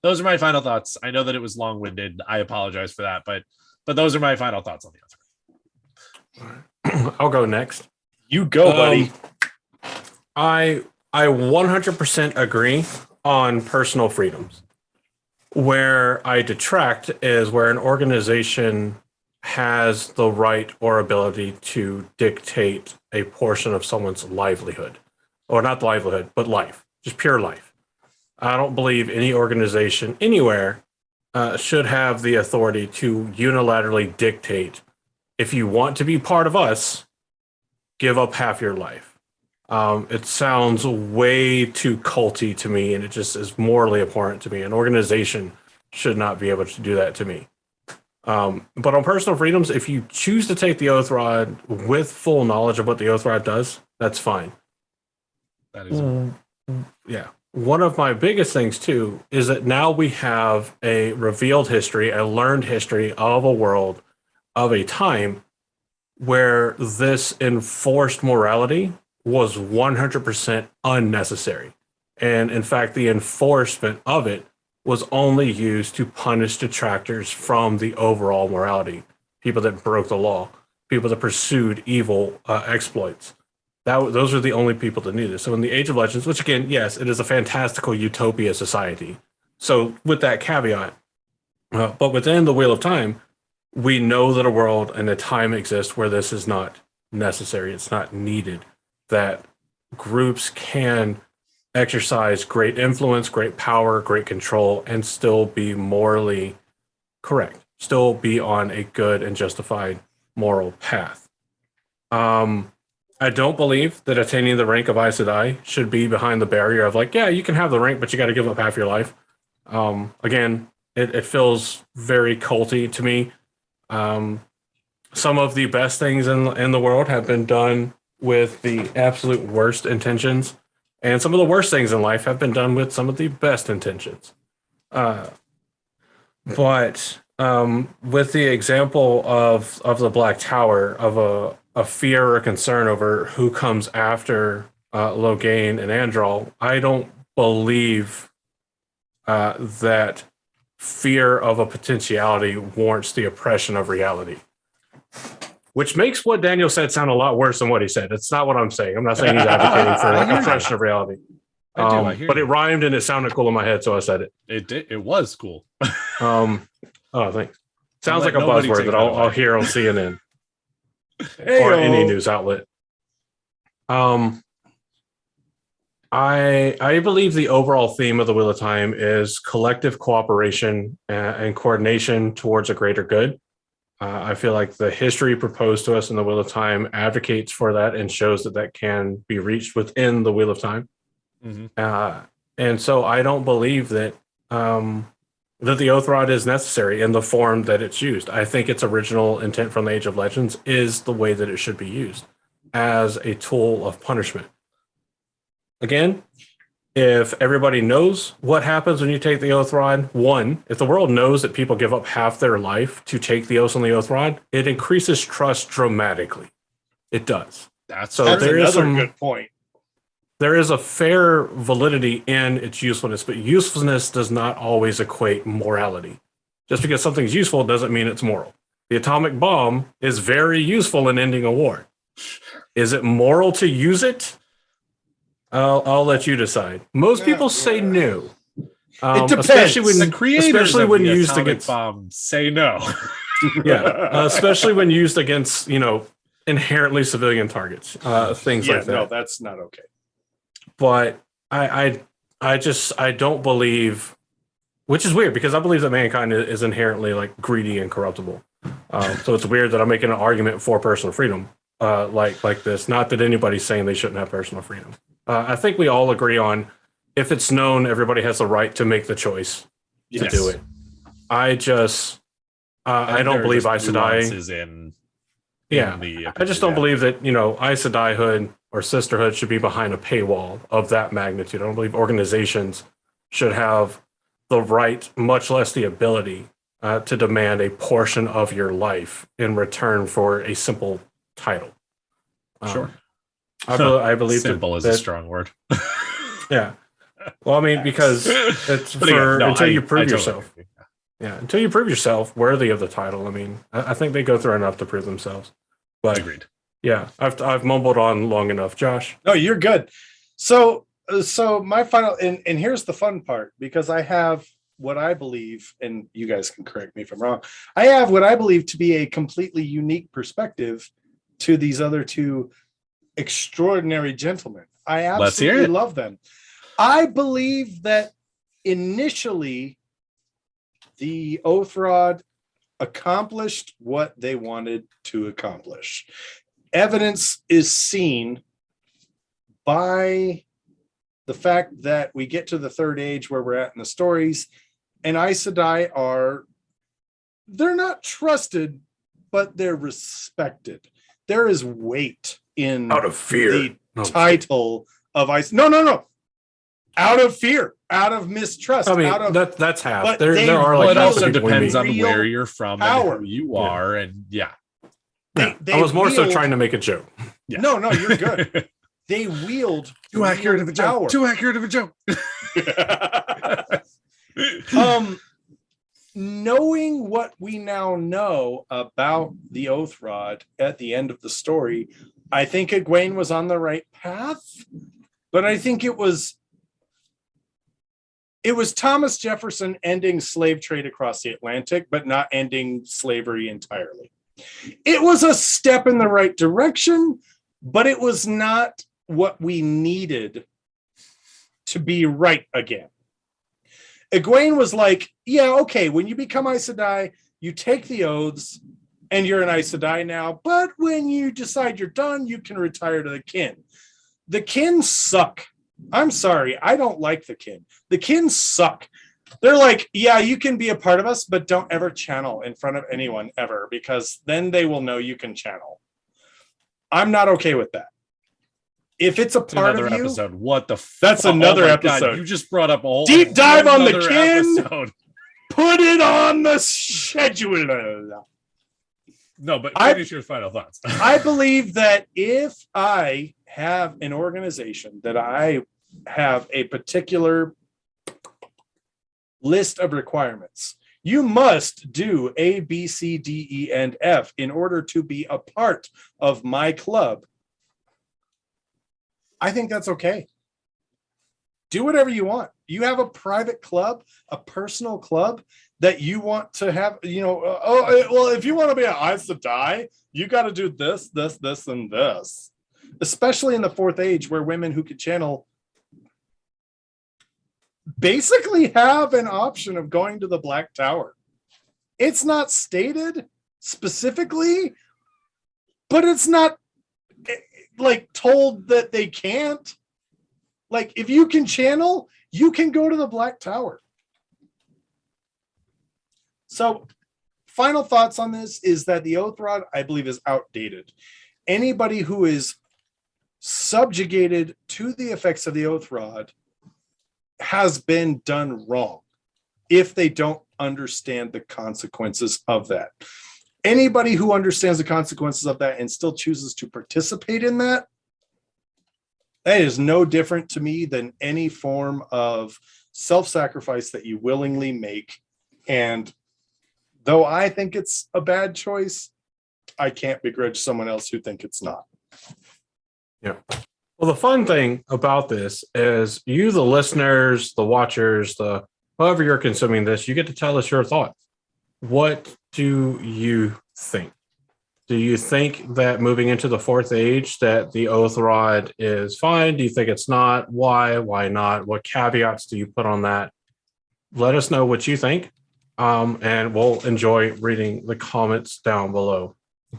Those are my final thoughts. I know that it was long-winded. I apologize for that, but those are my final thoughts on the other. I'll go next. You go, buddy. I 100% agree on personal freedoms. Where I detract is where an organization has the right or ability to dictate a portion of someone's livelihood, or not livelihood, but life, just pure life. I don't believe any organization anywhere should have the authority to unilaterally dictate, if you want to be part of us, give up half your life. It sounds way too culty to me, and it just is morally abhorrent to me. An organization should not be able to do that to me. But on personal freedoms, if you choose to take the Oath Rod with full knowledge of what the Oath Rod does, that's fine. That is yeah. One of my biggest things too is that now we have a revealed history, a learned history of a world, of a time where this enforced morality was 100% unnecessary. And in fact, the enforcement of it was only used to punish detractors from the overall morality, people that broke the law, people that pursued evil exploits. Those are the only people that knew this. So in the Age of Legends, which again, yes, it is a fantastical utopia society. So with that caveat, but within the Wheel of Time, we know that a world and a time exists where this is not necessary. It's not needed. That groups can exercise great influence, great power, great control, and still be morally correct, still be on a good and justified moral path. I don't believe that attaining the rank of Aes Sedai should be behind the barrier of like, yeah, you can have the rank, but you got to give up half your life. Again, it feels very culty to me. Some of the best things in the world have been done with the absolute worst intentions. And some of the worst things in life have been done with some of the best intentions. But with the example of the Black Tower, of a fear or a concern over who comes after Logain and Androl, I don't believe that fear of a potentiality warrants the oppression of reality. which makes what Daniel said sound a lot worse than what he said. It's not what I'm saying. I'm not saying he's advocating for like oppression of reality. I hear but you. it rhymed and it sounded cool in my head, so I said it. It did. It was cool. Oh, thanks. Sounds like Let a nobody buzzword take that that I'll away. hear on CNN Hey, or any news outlet. I believe the overall theme of the Wheel of Time is collective cooperation and coordination towards a greater good. I feel like the history proposed to us in the Wheel of Time advocates for that and shows that that can be reached within the Wheel of Time. Mm-hmm. And so I don't believe that that the Oath Rod is necessary in the form that it's used. I think its original intent from the Age of Legends is the way that it should be used as a tool of punishment. Again, if everybody knows what happens when you take the Oath Rod, one, if the world knows that people give up half their life to take the oath on the Oath Rod, it increases trust dramatically. It does. That's there is another good point. There is a fair validity in its usefulness, but usefulness does not always equate morality. Just because something's useful doesn't mean it's moral. The atomic bomb is very useful in ending a war. Is it moral to use it? I'll let you decide. Most people say no. It depends. The creators of the used atomic against bomb say no. especially when used against inherently civilian targets, things like that. No, that's not okay. But I don't believe, which is weird because I believe that mankind is inherently like greedy and corruptible. So it's weird that I'm making an argument for personal freedom like this. Not that anybody's saying they shouldn't have personal freedom. I think we all agree on if it's known, everybody has the right to make the choice to do it. I just I don't believe Aes Sedai is in. I just don't believe that Aes Sedaihood or sisterhood should be behind a paywall of that magnitude. I don't believe organizations should have the right, much less the ability, to demand a portion of your life in return for a simple title. Sure. I believe simple is a strong word. Yeah. Well, I mean, because it's until you prove yourself. Yeah, until you prove yourself worthy of the title. I mean, I think they go through enough to prove themselves. But agreed. Yeah, I've mumbled on long enough, Josh. No, you're good. So my final and here's the fun part, because I have what I believe, and you guys can correct me if I'm wrong. I have what I believe to be a completely unique perspective to these other two extraordinary gentlemen. I absolutely love them. I believe that initially the Oath Rod accomplished what they wanted to accomplish. Evidence is seen by the fact that we get to the third age where we're at in the stories, and Aes Sedai they're not trusted, but they're respected. There is weight in out of fear the title of Aes. No. Out of fear, out of mistrust. I mean, that's half. There are like. It also depends on where you're from power. And who you are, and I was more so trying to make a joke. Yeah. No, you're good. They wield too accurate of a joke. Too accurate of a joke. Knowing what we now know about the Oath Rod at the end of the story, I think Egwene was on the right path, but I think it was Thomas Jefferson ending slave trade across the Atlantic, but not ending slavery entirely. It was a step in the right direction, but it was not what we needed to be right again. Egwene was like, yeah, okay, when you become Aes Sedai, you take the oaths and you're an Aes Sedai now, but when you decide you're done, you can retire to the kin. The kin suck. I'm sorry, I don't like the kin. The kin suck. They're like, yeah, you can be a part of us, but don't ever channel in front of anyone ever, because then they will know you can channel. I'm not okay with that. If it's a part of you, episode. What the? That's another episode. God, you just brought up all deep dive on the kin. Episode. Put it on the schedule. No, but finish your final thoughts. I believe that if I have an organization that I have a particular list of requirements, You must do A, B, C, D, E, and F in order to be a part of my club. I think that's okay. Do whatever you want. You have a private club, a personal club that you want to have, well, if you want to be an Aes Sedai, you got to do this, this, this, and this. Especially in the fourth age where women who could channel basically have an option of going to the Black Tower. It's not stated specifically, but it's not like told that they can't. Like, if you can channel, you can go to the Black Tower. So, final thoughts on this is that the Oath Rod, I believe, is outdated. Anybody who is subjugated to the effects of the Oath Rod has been done wrong if they don't understand the consequences of that. Anybody who understands the consequences of that and still chooses to participate in that, that is no different to me than any form of self-sacrifice that you willingly make. And though I think it's a bad choice, I can't begrudge someone else who think it's not. Yeah. Well, the fun thing about this is you, the listeners, the watchers, the however you're consuming this, you get to tell us your thoughts. What do you think? Do you think that moving into the fourth age that the Oath Rod is fine? Do you think it's not? Why? Why not? What caveats do you put on that? Let us know what you think. And we'll enjoy reading the comments down below.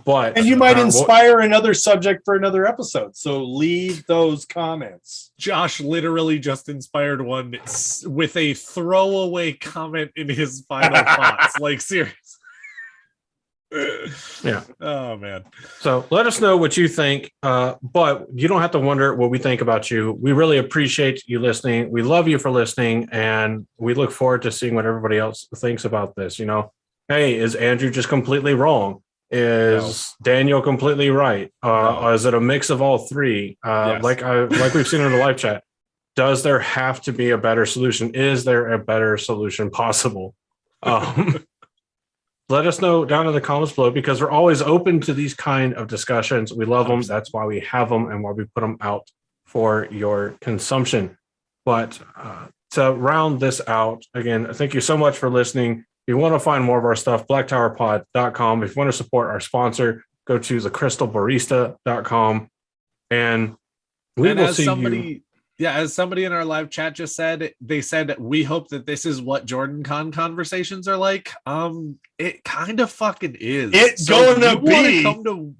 And you might inspire another subject for another episode. So leave those comments. Josh literally just inspired one with a throwaway comment in his final thoughts. Like, seriously. Yeah. Oh, man. So let us know what you think. But you don't have to wonder what we think about you. We really appreciate you listening. We love you for listening. And we look forward to seeing what everybody else thinks about this. Hey, is Andrew just completely wrong? Is Daniel completely right? Is it a mix of all three? Yes. Like we've seen in the live chat, does there have to be a better solution? Is there a better solution possible? Let us know down in the comments below, because we're always open to these kind of discussions. We love them. That's why we have them and why we put them out for your consumption. But to round this out, again, thank you so much for listening. If you want to find more of our stuff, blacktowerpod.com. If you want to support our sponsor, go to thecrystalbarista.com. And will see you. Yeah, as somebody in our live chat just said, they said, we hope that this is what JordanCon conversations are like. It kind of fucking is. It's gonna be. Want to come to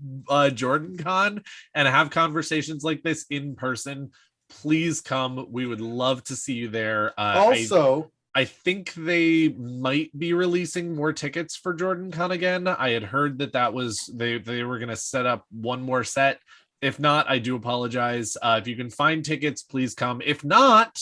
JordanCon and have conversations like this in person, please come. We would love to see you there. I think they might be releasing more tickets for JordanCon again. I had heard that was they were going to set up one more set. If not, I do apologize. If you can find tickets, please come. If not,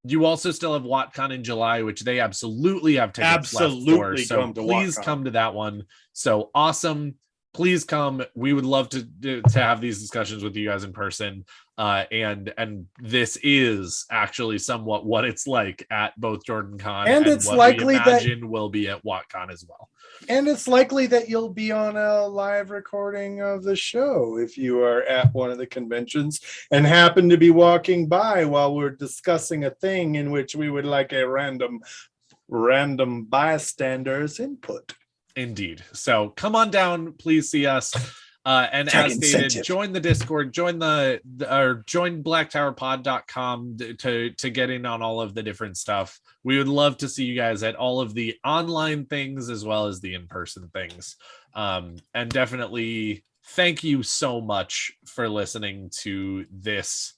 you also still have WatCon in July, which they absolutely have tickets left for. So please come to that one. So awesome. Please come. We would love to have these discussions with you guys in person. And this is actually somewhat what it's like at both JordanCon and it's what likely we imagine will be at WatCon as well. And it's likely that you'll be on a live recording of the show if you are at one of the conventions and happen to be walking by while we're discussing a thing in which we would like a random bystander's input. Indeed. So come on down, please see us. And as stated, join the Discord, join blacktowerpod.com to get in on all of the different stuff. We would love to see you guys at all of the online things as well as the in-person things. And definitely thank you so much for listening to this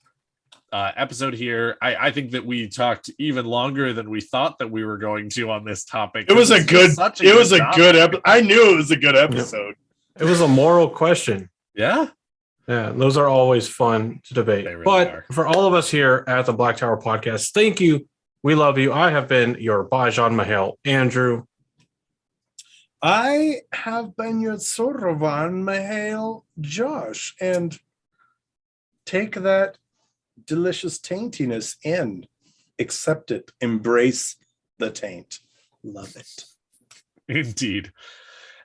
episode here. I think that we talked even longer than we thought that we were going to on this topic. It was a good episode. I knew it was a good episode. It was a moral question. Yeah. Those are always fun to debate. Really but for all of us here at the Black Tower Podcast, thank you. We love you. I have been your Bajan Mahal, Andrew. I have been your Sorovan Mahal, Josh. And take that delicious taintiness in. Accept it. Embrace the taint. Love it. Indeed.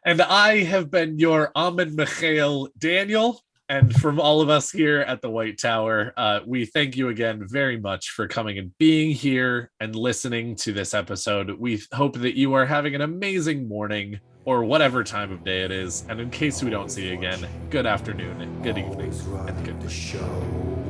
And I have been your Ahmed Mikhail Daniel. And from all of us here at the White Tower, we thank you again very much for coming and being here and listening to this episode. We hope that you are having an amazing morning or whatever time of day it is. And in case we don't see you again, good afternoon, good evening, and good night.